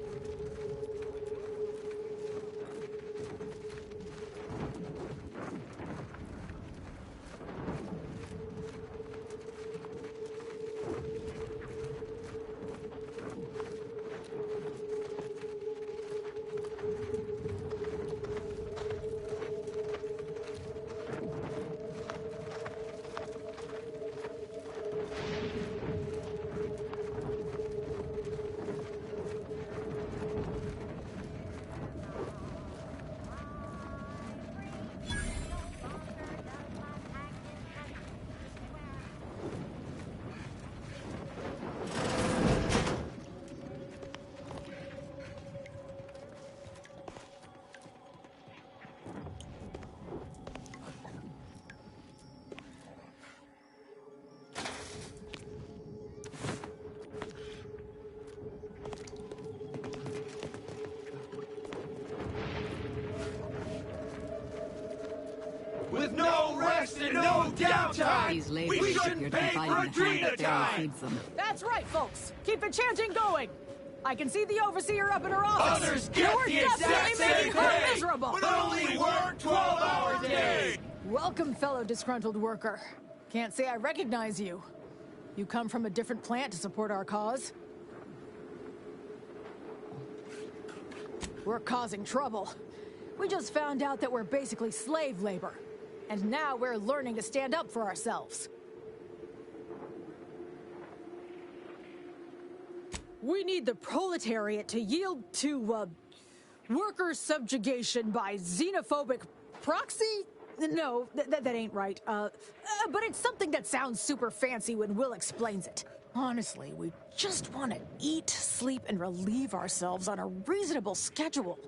downtime! These We labels shouldn't appear to be pay for biting the hand that Adrena barely feeds them. That's right, folks. Keep the chanting going. I can see the overseer up in her office. Others get We're the exact definitely same making her pay, miserable. but only work 12 hours a day. Welcome, fellow disgruntled worker. Can't say I recognize you. You come from a different plant to support our cause? We're causing trouble. We just found out that we're basically slave labor. And now we're learning to stand up for ourselves. We need the proletariat to yield to, worker subjugation by xenophobic proxy? No, that ain't right. But it's something that sounds super fancy when Will explains it. Honestly, we just want to eat, sleep, and relieve ourselves on a reasonable schedule.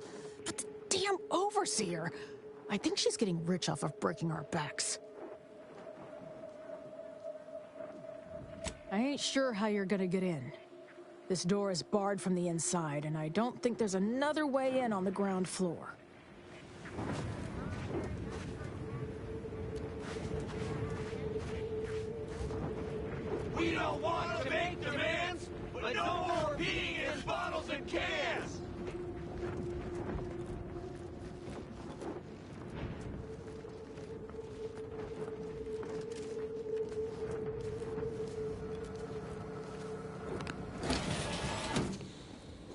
But the damn overseer, I think she's getting rich off of breaking our backs. I ain't sure how you're gonna get in. This door is barred from the inside, and I don't think there's another way in on the ground floor. We don't want to make demands, but no more peeing in bottles and cans!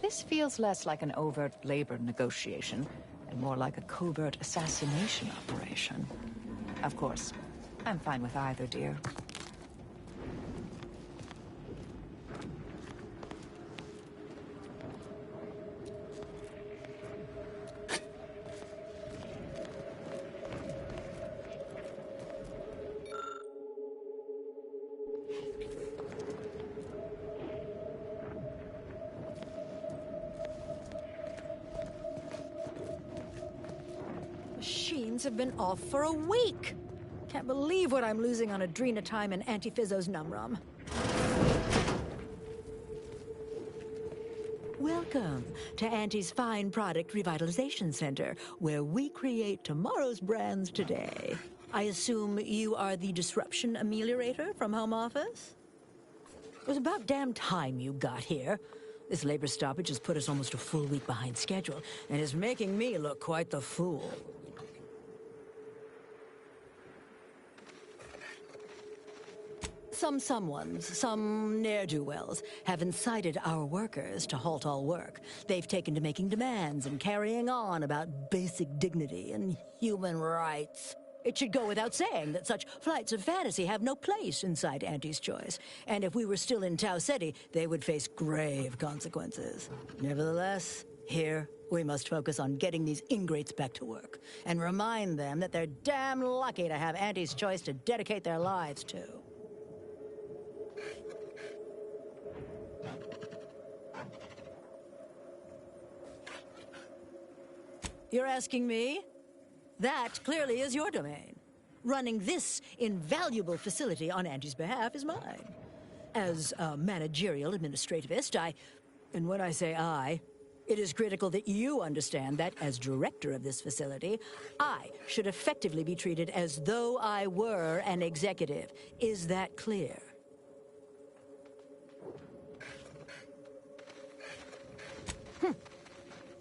This feels less like an overt labor negotiation and more like a covert assassination operation. Of course, I'm fine with either, dear. Machines have been off for a week. Can't believe what I'm losing on Adrena time and Antifizzo's Numrum. Welcome to Auntie's Fine Product Revitalization Center, where we create tomorrow's brands today. I assume you are the disruption ameliorator from home office? It was about damn time you got here. This labor stoppage has put us almost a full week behind schedule and is making me look quite the fool. Some ne'er-do-wells have incited our workers to halt all work. They've taken to making demands and carrying on about basic dignity and human rights. It should go without saying that such flights of fantasy have no place inside Auntie's Choice. And if we were still in Tau Ceti, they would face grave consequences. Nevertheless, here we must focus on getting these ingrates back to work and remind them that they're damn lucky to have Auntie's Choice to dedicate their lives to. You're asking me? That clearly is your domain. Running this invaluable facility on Auntie's behalf is mine. As a managerial administrativist, and when I say I, it is critical that you understand that as director of this facility, I should effectively be treated as though I were an executive. Is that clear?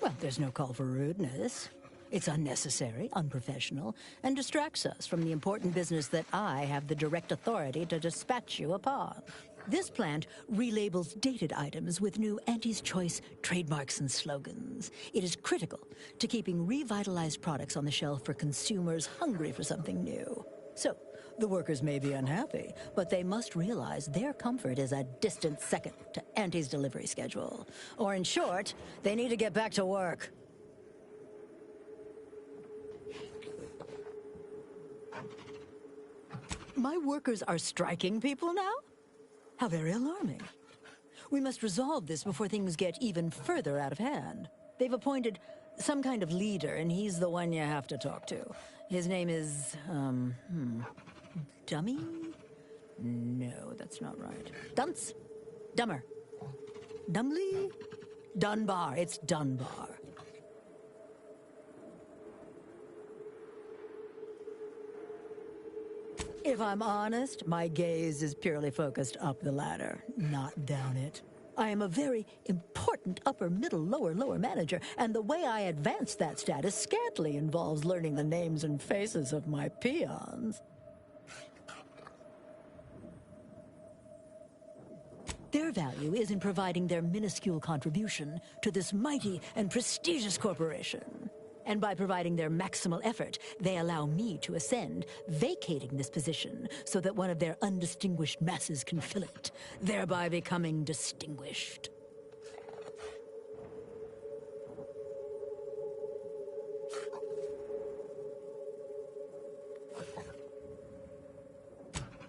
Well, there's no call for rudeness. It's unnecessary, unprofessional, and distracts us from the important business that I have the direct authority to dispatch you upon. This plant relabels dated items with new Auntie's Choice trademarks and slogans. It is critical to keeping revitalized products on the shelf for consumers hungry for something new. So, the workers may be unhappy, but they must realize their comfort is a distant second to Auntie's delivery schedule. Or in short, they need to get back to work. My workers are striking people now? How very alarming. We must resolve this before things get even further out of hand. They've appointed some kind of leader, and he's the one you have to talk to. His name is, Dummy? No, that's not right. Dunce? Dummer? Dumbly? Dunbar. It's Dunbar. If I'm honest, my gaze is purely focused up the ladder, not down it. I am a very important upper, middle, lower manager, and the way I advance that status scantily involves learning the names and faces of my peons. Their value is in providing their minuscule contribution to this mighty and prestigious corporation. And by providing their maximal effort, they allow me to ascend, vacating this position so that one of their undistinguished masses can fill it, thereby becoming distinguished.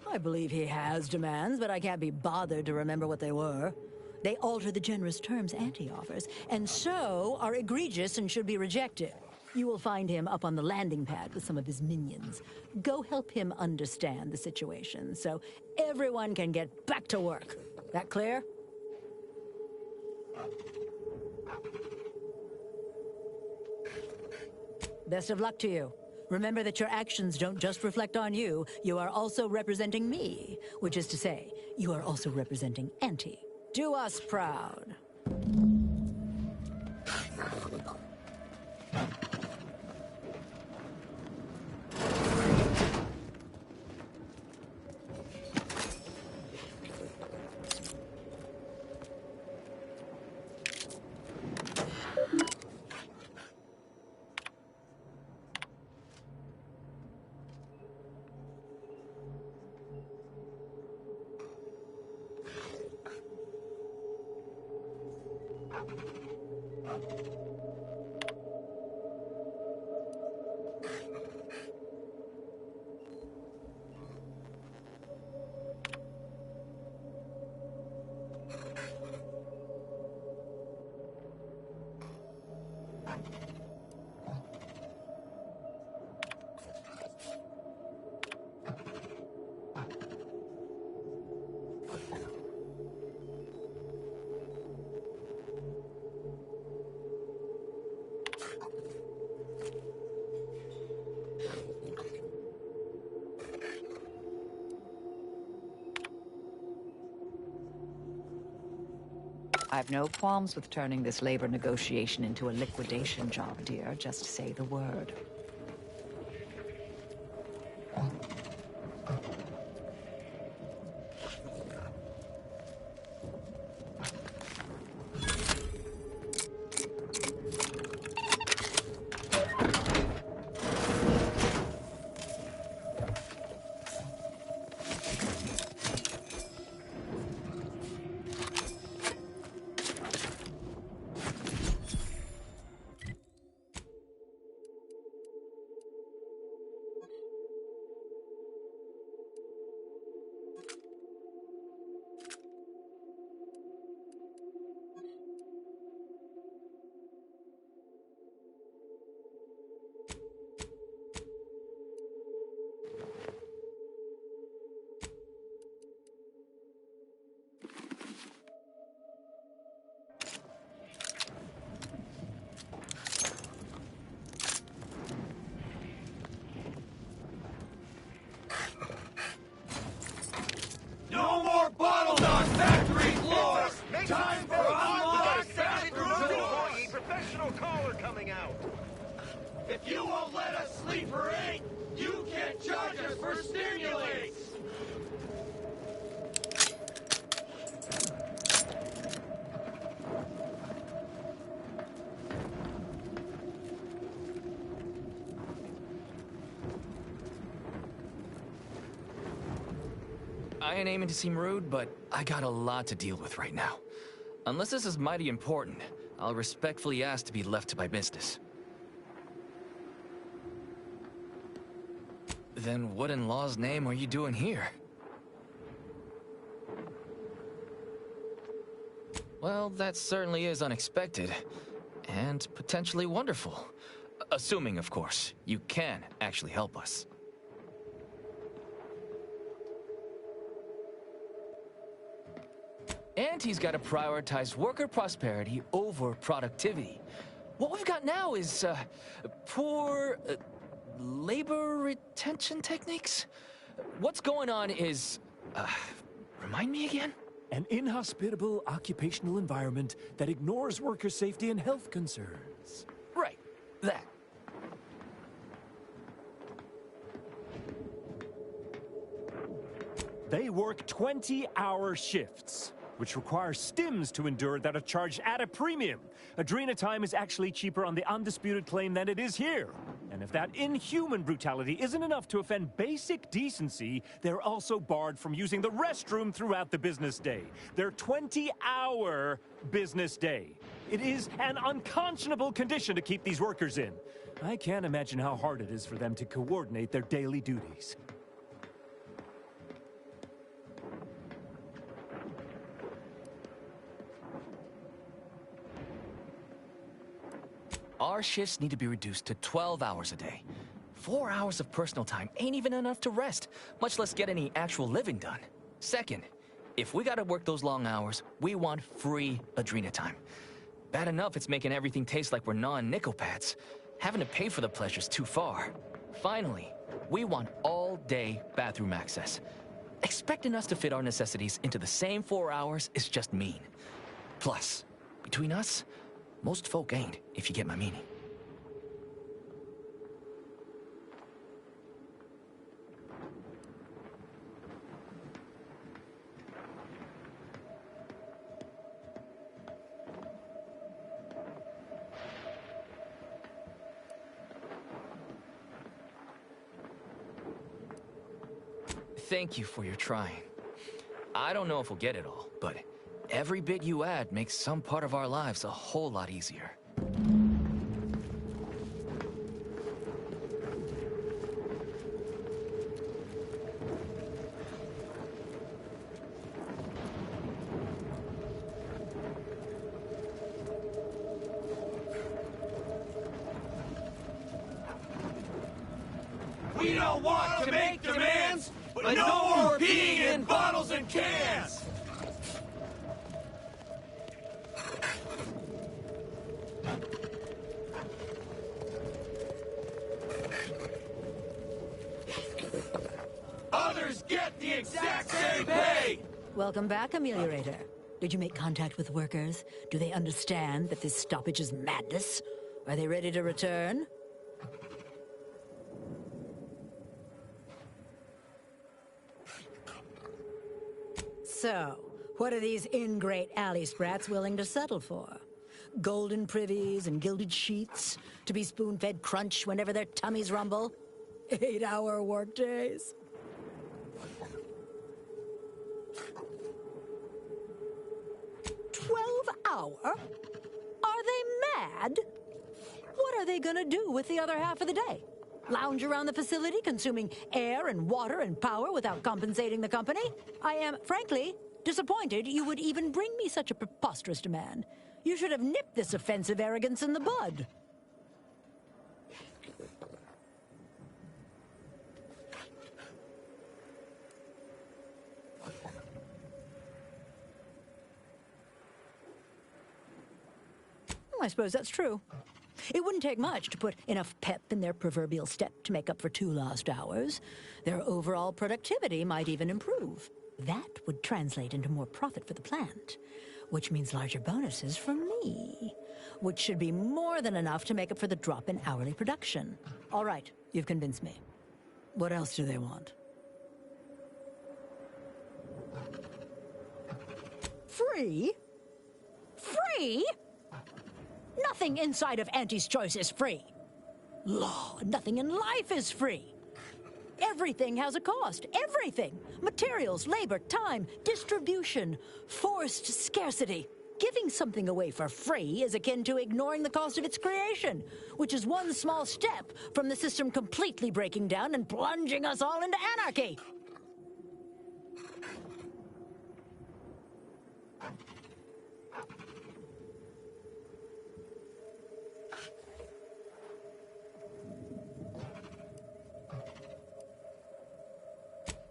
I believe he has demands, but I can't be bothered to remember what they were. They alter the generous terms Ante offers, and so are egregious and should be rejected. You will find him up on the landing pad with some of his minions. Go help him understand the situation so everyone can get back to work. That clear? Best of luck to you. Remember that your actions don't just reflect on you, you are also representing me, which is to say, you are also representing Ante. Do us proud. I've no qualms with turning this labor negotiation into a liquidation job, dear. Just say the word. No more bottles on factory floors! Time for unlock factory employee professional caller coming out! If you won't let us sleep or eat, you can't charge us for stimulates! I ain't aiming to seem rude, but I got a lot to deal with right now. Unless this is mighty important, I'll respectfully ask to be left to my business. Then what in law's name are you doing here? Well, that certainly is unexpected. And potentially wonderful. Assuming, of course, you can actually help us. And he's got to prioritize worker prosperity over productivity. What we've got now is, poor labor retention techniques? what's going on is... remind me again? An inhospitable occupational environment that ignores worker safety and health concerns. Right, that. They work 20-hour shifts, which require stims to endure that are charged at a premium. Adrena time is actually cheaper on the undisputed claim than it is here. And if that inhuman brutality isn't enough to offend basic decency, they're also barred from using the restroom throughout the business day. Their 20-hour business day. It is an unconscionable condition to keep these workers in. I can't imagine how hard it is for them to coordinate their daily duties. Our shifts need to be reduced to 12 hours a day. 4 hours of personal time ain't even enough to rest, much less get any actual living done. Second, if we gotta work those long hours, we want free Adrena time. Bad enough it's making everything taste like we're non-Nicopads. Having to pay for the pleasure's too far. Finally, we want all-day bathroom access. Expecting us to fit our necessities into the same 4 hours is just mean. Plus, between us, most folk ain't, if you get my meaning. Thank you for your trying. I don't know if we'll get it all, but every bit you add makes some part of our lives a whole lot easier. We don't want to make demands, but no more peeing in bottles and cans! Others get the exact same pay! Welcome back, Ameliorator. Did you make contact with workers? Do they understand that this stoppage is madness? Are they ready to return? So, what are these ingrate alley sprats willing to settle for? Golden privies and gilded sheets? To be spoon-fed crunch whenever their tummies rumble? 8-hour workdays? $12-hour? Are they mad? What are they gonna do with the other half of the day? Lounge around the facility, consuming air and water and power without compensating the company? I am, frankly, disappointed you would even bring me such a preposterous demand. You should have nipped this offensive arrogance in the bud. I suppose that's true. It wouldn't take much to put enough pep in their proverbial step to make up for 2 lost hours. Their overall productivity might even improve. That would translate into more profit for the plant, which means larger bonuses for me, which should be more than enough to make up for the drop in hourly production. All right, you've convinced me. What else do they want? Free? Free? Nothing inside of Auntie's Choice is free. Law, nothing in life is free. Everything has a cost. Everything. Materials, labor, time, distribution, forced scarcity. Giving something away for free is akin to ignoring the cost of its creation, which is one small step from the system completely breaking down and plunging us all into anarchy.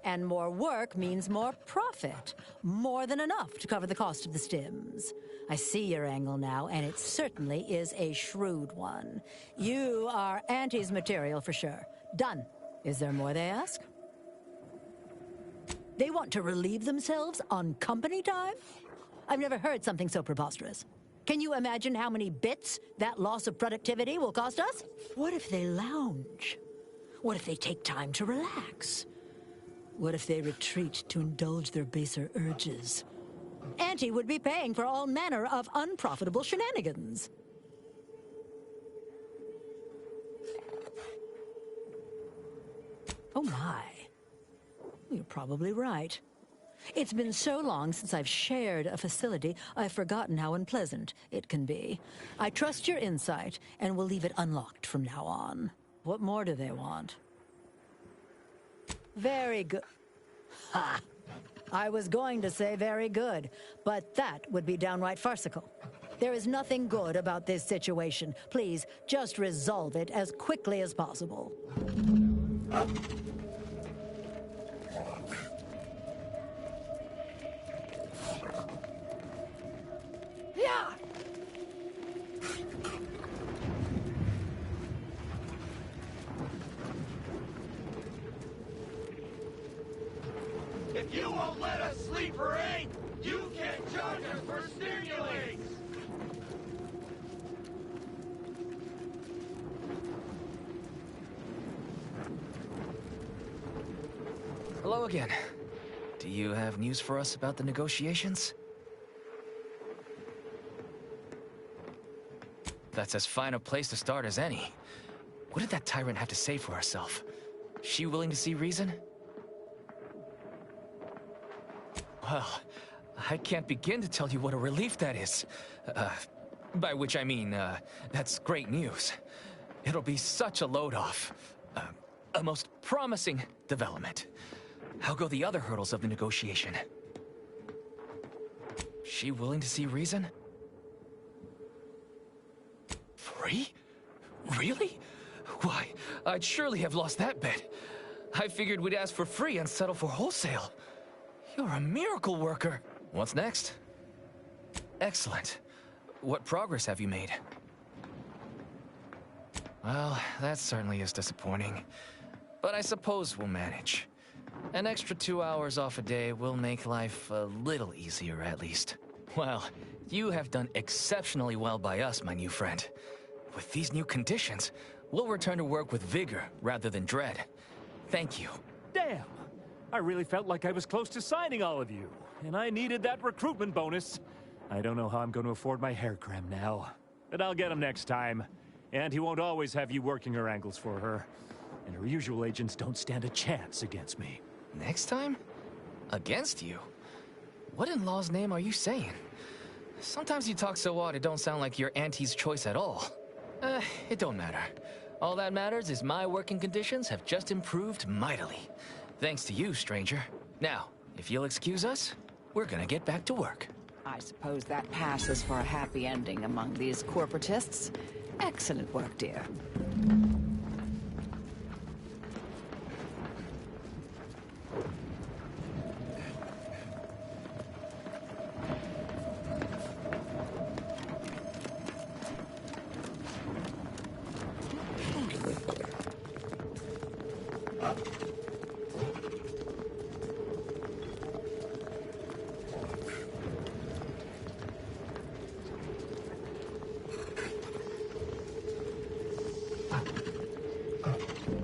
And more work means more profit. More than enough to cover the cost of the stims. I see your angle now, and it certainly is a shrewd one. You are Auntie's material for sure. Done. Is there more they ask? They want to relieve themselves on company time? I've never heard something so preposterous. Can you imagine how many bits that loss of productivity will cost us? What if they lounge? What if they take time to relax? What if they retreat to indulge their baser urges? Auntie would be paying for all manner of unprofitable shenanigans. Oh my. You're probably right. It's been so long since I've shared a facility, I've forgotten how unpleasant it can be. I trust your insight, and will leave it unlocked from now on. What more do they want? Very good. Ha! I was going to say very good, but that would be downright farcical. There is nothing good about this situation. Please, just resolve it as quickly as possible. Yeah! If you won't let us sleep or eat, you can't charge us for stimulates! Hello again. Do you have news for us about the negotiations? That's as fine a place to start as any. What did that tyrant have to say for herself? She willing to see reason? Well, I can't begin to tell you what a relief that is. By which I mean, that's great news. It'll be such a load off. A most promising development. How go the other hurdles of the negotiation? She willing to see reason? Free? Really? Why, I'd surely have lost that bet. I figured we'd ask for free and settle for wholesale. You're a miracle worker. What's next? Excellent. What progress have you made? Well, that certainly is disappointing. But I suppose we'll manage. An extra 2 hours off a day will make life a little easier, at least. Well, you have done exceptionally well by us, my new friend. With these new conditions, we'll return to work with vigor rather than dread. Thank you. Damn! I really felt like I was close to signing all of you, and I needed that recruitment bonus. I don't know how I'm going to afford my hair cream now, but I'll get him next time. And he won't always have you working her angles for her. And her usual agents don't stand a chance against me. Next time? Against you? What in law's name are you saying? Sometimes you talk so odd it don't sound like you're Auntie's choice at all. It don't matter. All that matters is my working conditions have just improved mightily. Thanks to you, stranger. Now, if you'll excuse us, we're gonna get back to work. I suppose that passes for a happy ending among these corporatists. Excellent work, dear.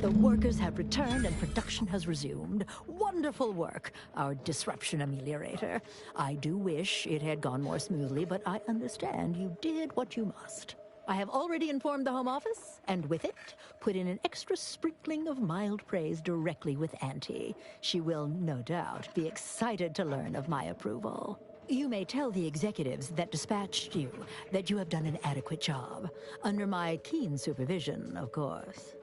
The workers have returned and production has resumed. Wonderful work, our disruption ameliorator. I do wish it had gone more smoothly, but I understand you did what you must. I have already informed the Home Office, and with it, put in an extra sprinkling of mild praise directly with Auntie. She will, no doubt, be excited to learn of my approval. You may tell the executives that dispatched you that you have done an adequate job. Under my keen supervision, of course.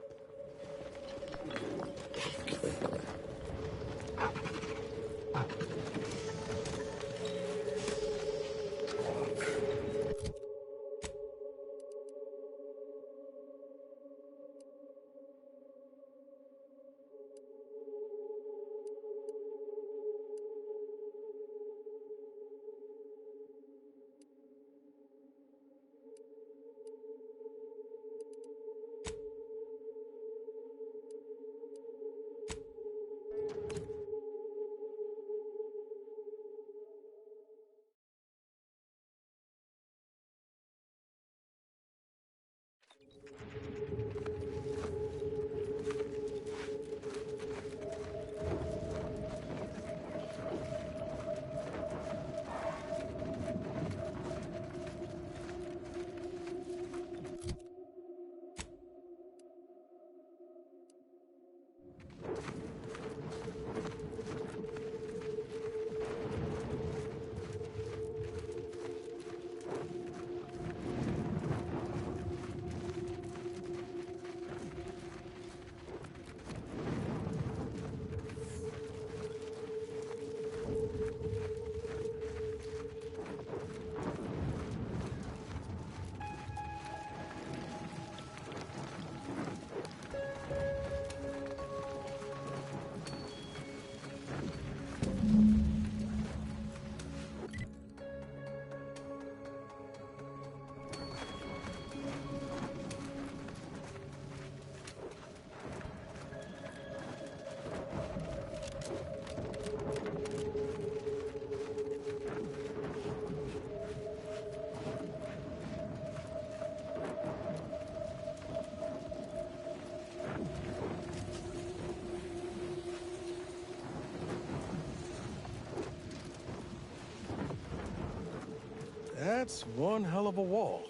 That's one hell of a wall.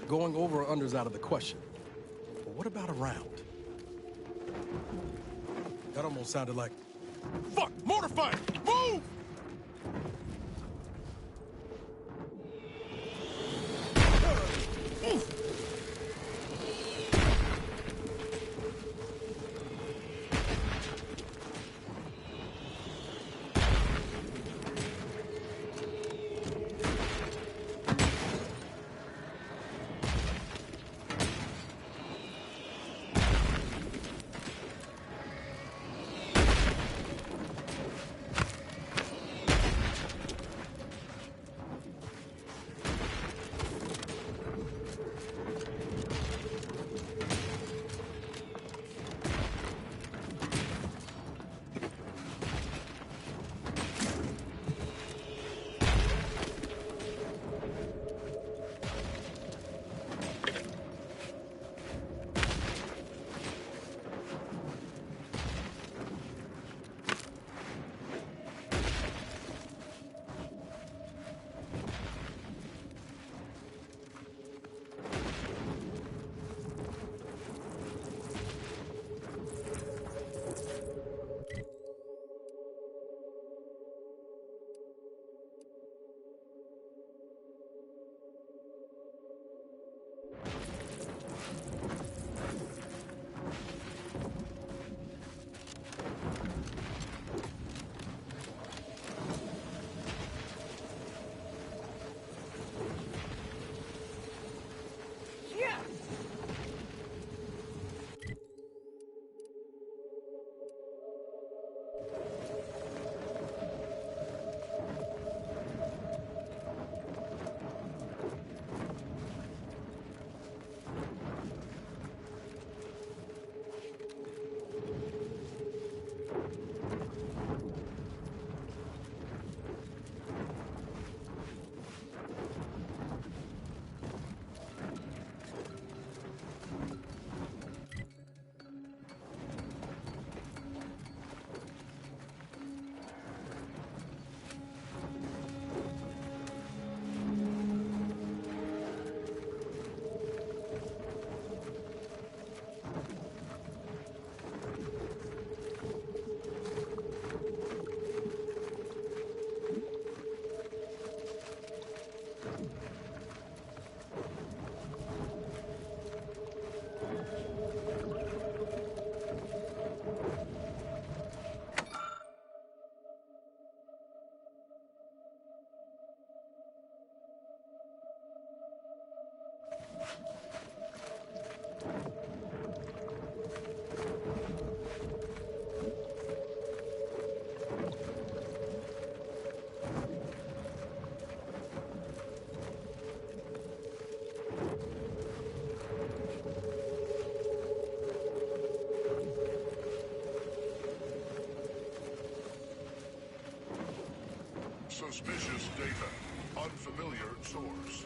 Going over or under's out of the question. But what about around? That almost sounded like... Fuck! Mortar fire! Move! Suspicious data. Unfamiliar source.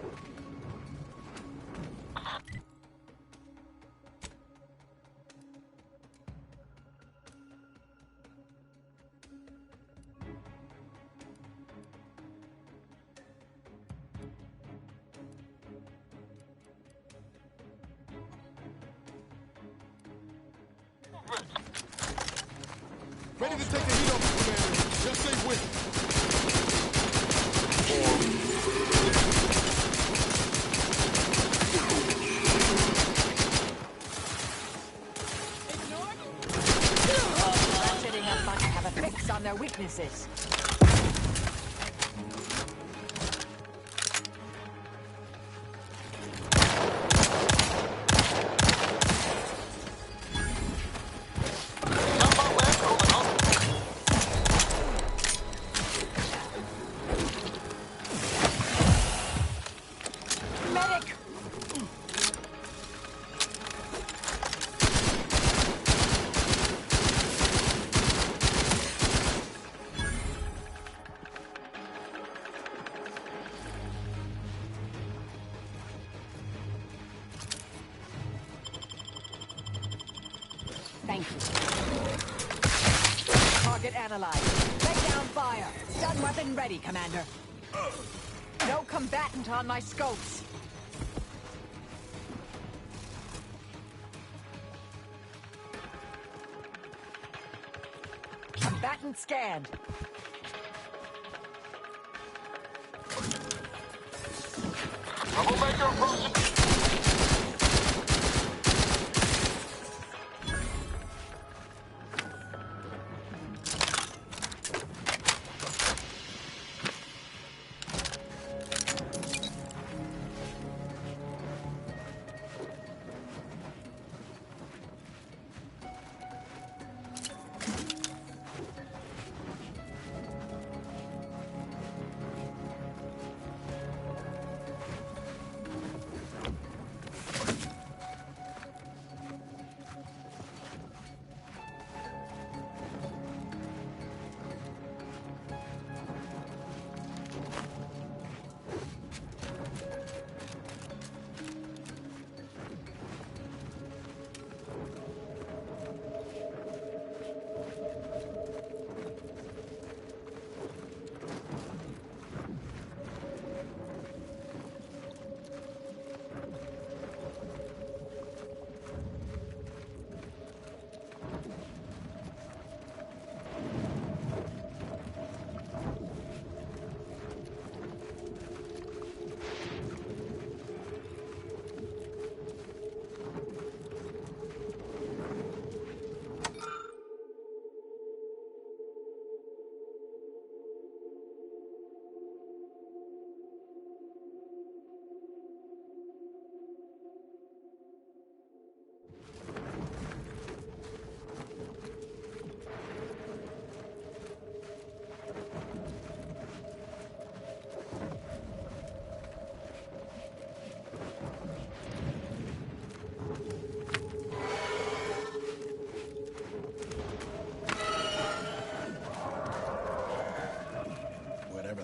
Ready to take the heat off, Commander. Just say when. Ratcheting up must have a fix on their weaknesses. Thank you. Target analyzed. Lay down fire. Stun weapon ready, Commander. No combatant on my scopes. Combatant scanned. Troublemaker approaching.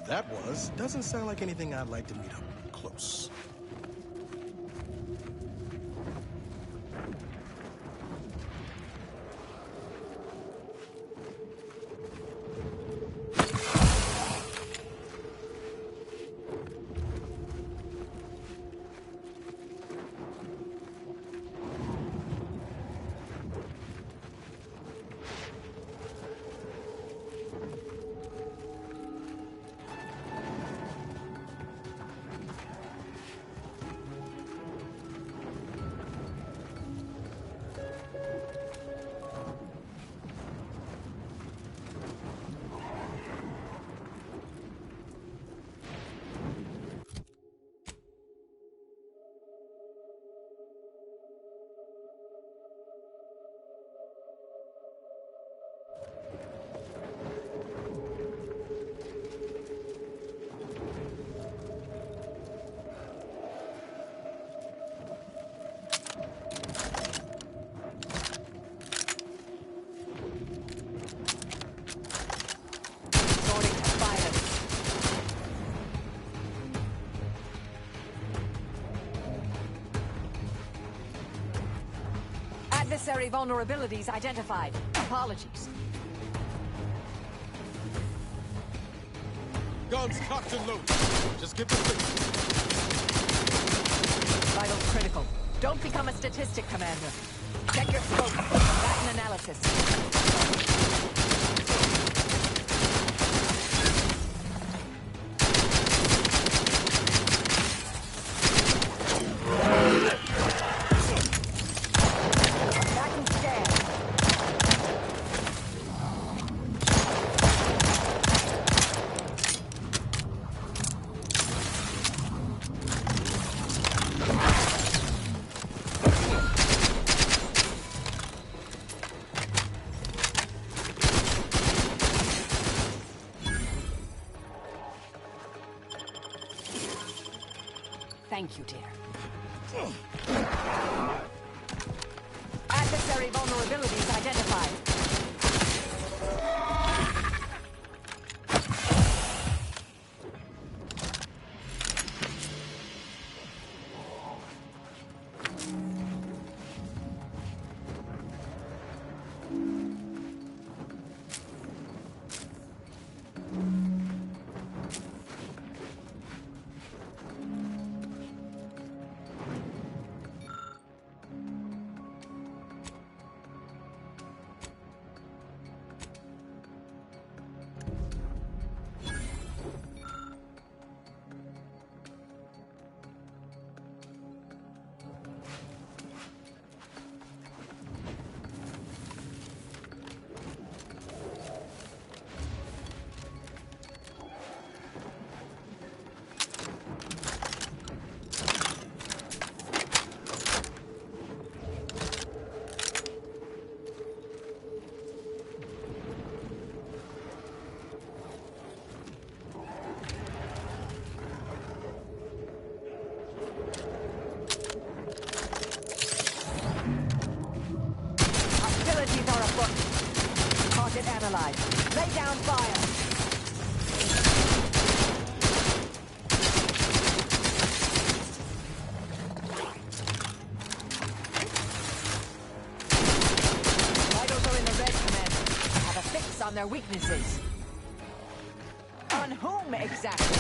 That doesn't sound like anything I'd like to meet up close. Adversary vulnerabilities identified. Apologies. Guns cocked and loaded. Just give the signal. Vital critical. Don't become a statistic, Commander. Check your scope. Combatant analysis. Thank you, dear. Adversary vulnerabilities identified. Analyzed. Lay down fire. Vitals are in the red, Commander. I have a fix on their weaknesses. On whom exactly?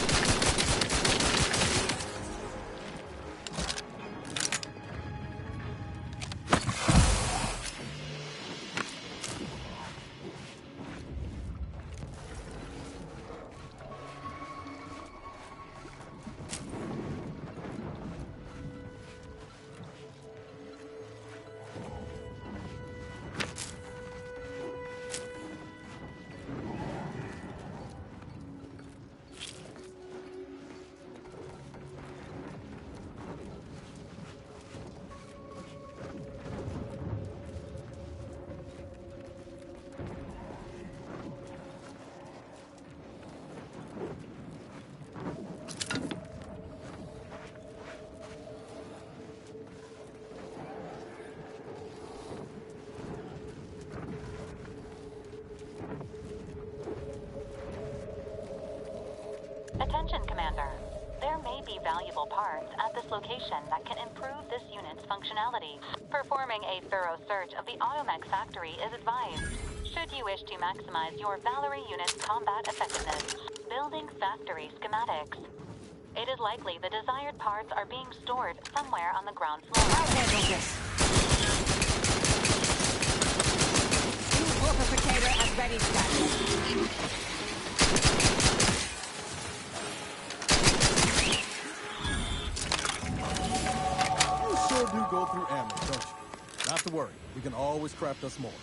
Attention, Commander. There may be valuable parts at this location that can improve this unit's functionality. Performing a thorough search of the Automech factory is advised, should you wish to maximize your Valkyrie unit's combat effectiveness. Building factory schematics. It is likely the desired parts are being stored somewhere on the ground floor. I'll handle this. Purificator at ready status. Do go through ammo, don't you? Not to worry. We can always craft us more.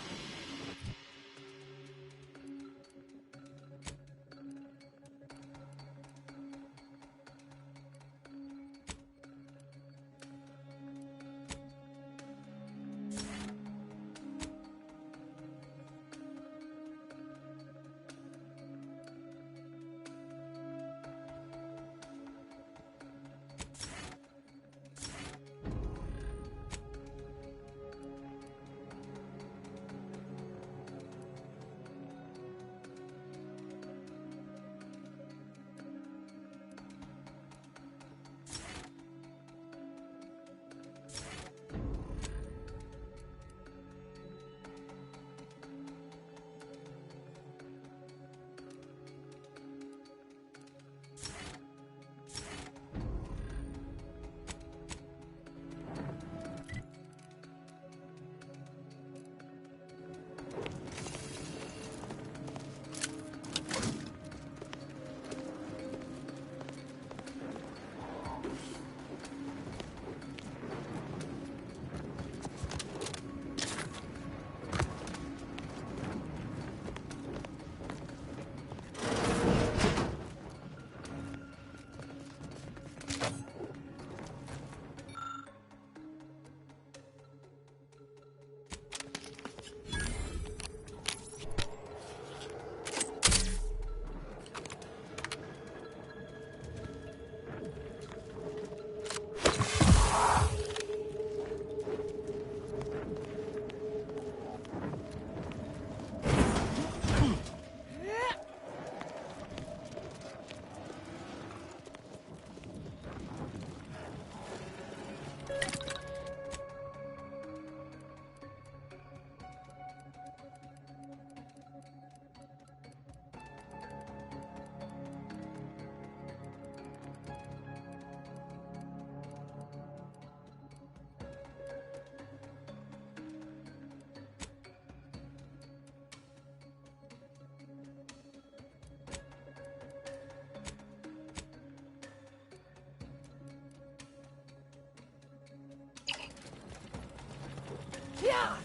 Yeah!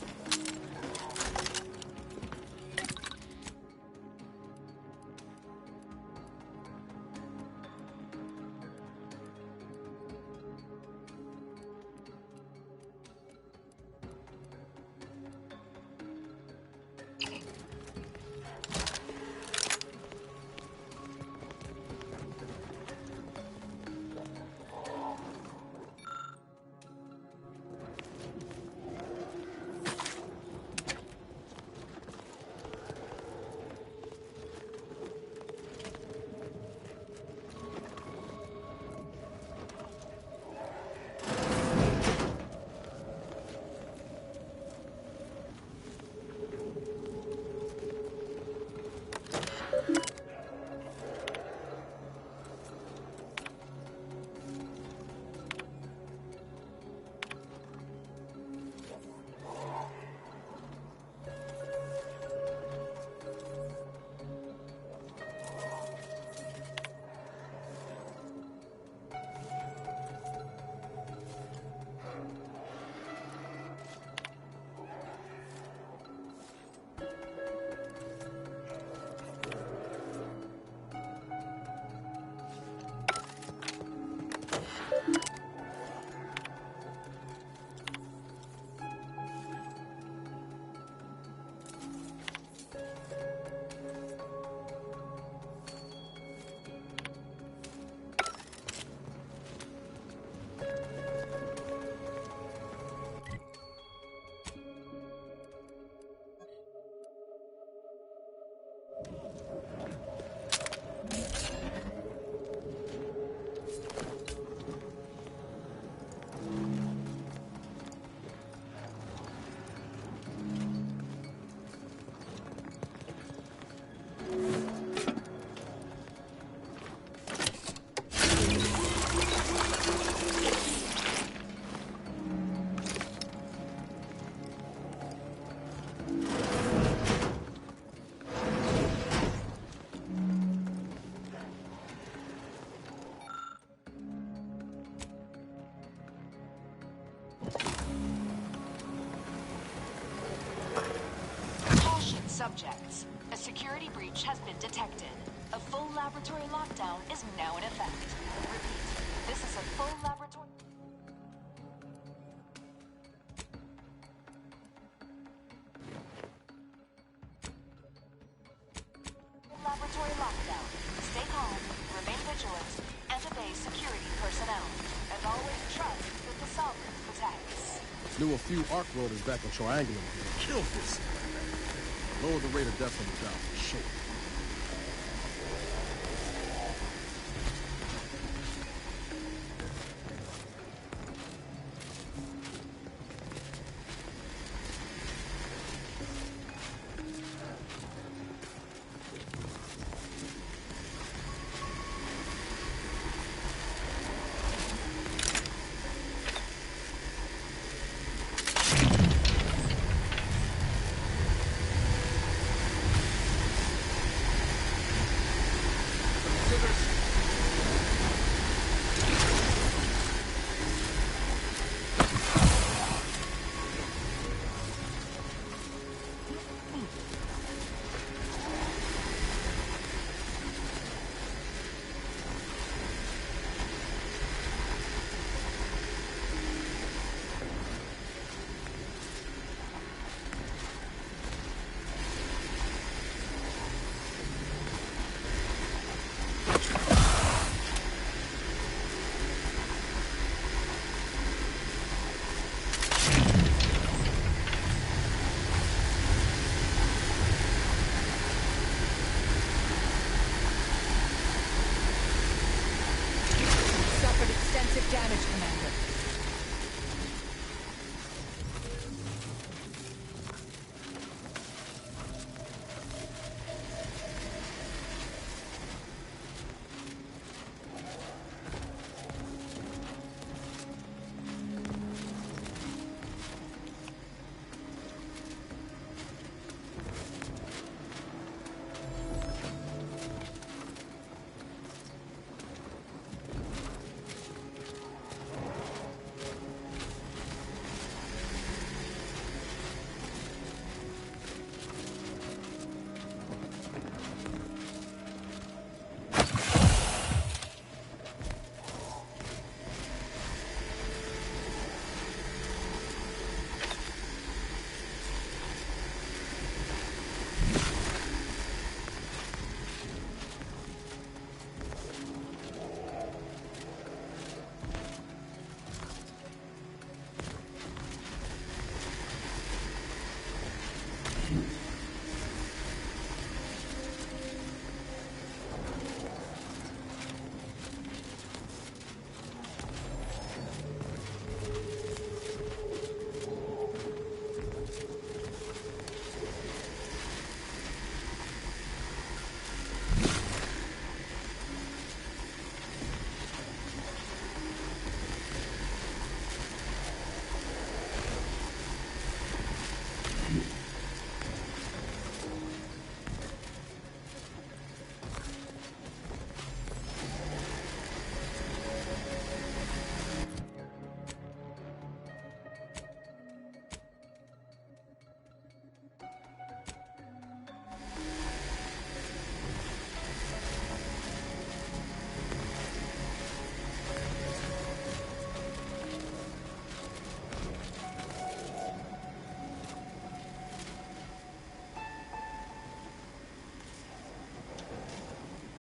Subjects, a security breach has been detected. A full laboratory lockdown is now in effect. Repeat, this is a full laboratory... Laboratory lockdown. Stay calm, remain vigilant, and obey security personnel. And always trust that the Sovereign protects. Knew a few Ark Roaders back in Triangulum. Killed this. Lower the rate of death on the job, for sure. Damage, Commander.